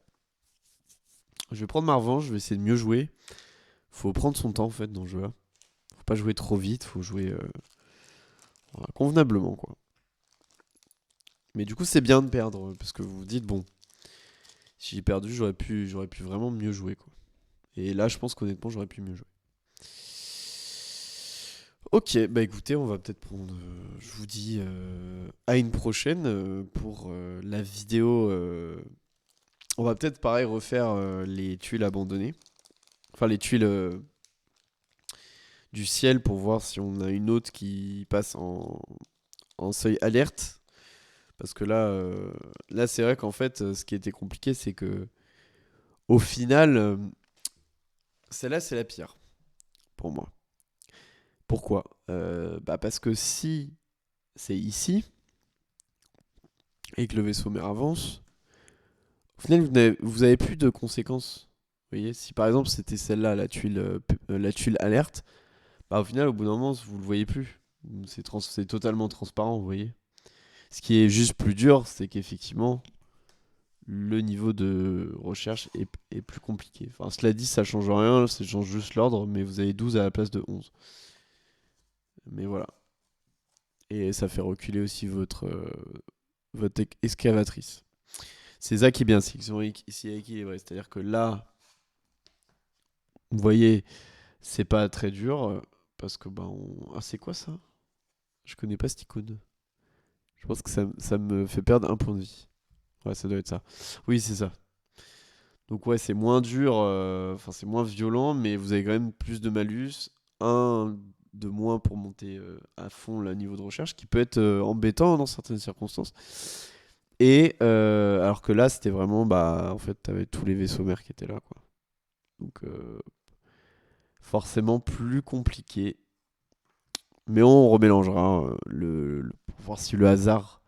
Je vais prendre ma revanche, je vais essayer de mieux jouer. Faut prendre son temps en fait dans le jeu là. Faut pas jouer trop vite, faut jouer voilà, convenablement quoi. Mais du coup c'est bien de perdre parce que vous vous dites bon, si j'ai perdu j'aurais pu vraiment mieux jouer quoi. Et là je pense qu'honnêtement j'aurais pu mieux jouer. Ok, bah écoutez, on va peut-être prendre. Je vous dis à une prochaine pour la vidéo. On va peut-être pareil refaire les tuiles abandonnées. Enfin les tuiles du ciel pour voir si on a une autre qui passe en seuil alerte. Parce que là c'est vrai qu'en fait, ce qui était compliqué, c'est que au final, celle-là, c'est la pire pour moi. Pourquoi bah parce que si c'est ici et que le vaisseau mère avance, au final, vous avez plus de conséquences. Vous voyez, si par exemple c'était celle-là, la tuile alerte, bah au final, au bout d'un moment, vous le voyez plus. C'est totalement transparent, vous voyez. Ce qui est juste plus dur, c'est qu'effectivement, le niveau de recherche est plus compliqué. Enfin, cela dit, ça change rien, ça change juste l'ordre, mais vous avez 12 à la place de 11. Mais voilà. Et ça fait reculer aussi votre excavatrice. C'est ça qui est bien, c'est qu'ils sont ici équilibrés. C'est-à-dire que là, vous voyez, c'est pas très dur, parce que, Ah, c'est quoi ça? Je connais pas cette icône. Je pense que ça me fait perdre un point de vie. Ouais, ça doit être ça. Oui, c'est ça. Donc ouais, c'est moins dur, enfin c'est moins violent, mais vous avez quand même plus de malus. Un de moins pour monter à fond le niveau de recherche, qui peut être embêtant dans certaines circonstances. Et alors que là, c'était vraiment, en fait, t'avais tous les vaisseaux mères qui étaient là, quoi. Donc forcément plus compliqué. Mais on remélangera pour voir si le hasard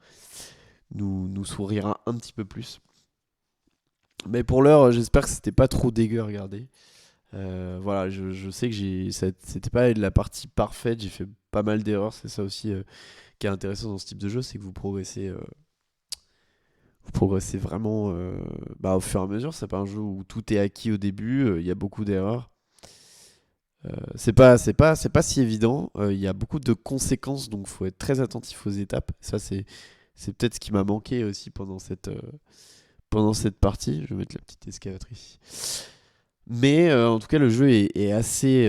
nous sourira un petit peu plus. Mais pour l'heure, j'espère que c'était pas trop dégueu à regarder. Voilà, je sais que c'était pas la partie parfaite, j'ai fait pas mal d'erreurs, c'est ça aussi qui est intéressant dans ce type de jeu, c'est que vous progressez vraiment au fur et à mesure, c'est pas un jeu où tout est acquis au début, il y a beaucoup d'erreurs. C'est pas si évident, il y a beaucoup de conséquences, donc faut être très attentif aux étapes. Ça c'est peut-être ce qui m'a manqué aussi pendant cette partie. Je vais mettre la petite excavatrice ici. Mais en tout cas, le jeu est assez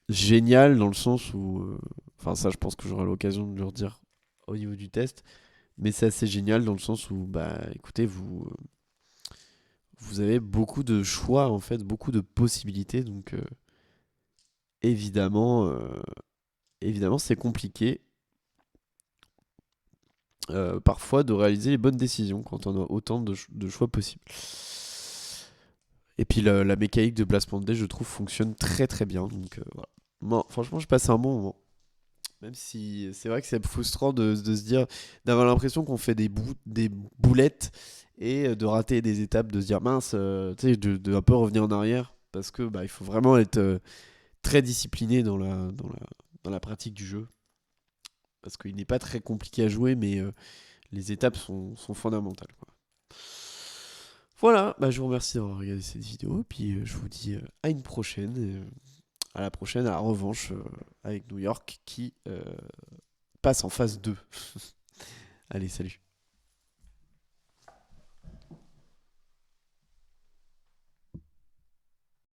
génial dans le sens où Enfin, ça, je pense que j'aurai l'occasion de le redire au niveau du test. Mais c'est assez génial dans le sens où, bah, écoutez, vous avez beaucoup de choix, en fait, beaucoup de possibilités. Donc, évidemment, évidemment, c'est compliqué parfois de réaliser les bonnes décisions quand on a autant de choix possibles. Et puis, la mécanique de placement de dés, je trouve, fonctionne très très bien. Donc, voilà. Moi, franchement, je passe un bon moment. Même si c'est vrai que c'est frustrant de se dire, d'avoir l'impression qu'on fait des boulettes et de rater des étapes, de se dire mince, tu sais, de un peu revenir en arrière parce que bah, il faut vraiment être très discipliné dans la pratique du jeu parce qu'il n'est pas très compliqué à jouer, mais les étapes sont fondamentales, quoi. Voilà, bah, je vous remercie d'avoir regardé cette vidéo, puis je vous dis à une prochaine, à la prochaine, à la revanche avec New York qui passe en phase 2. Allez, salut.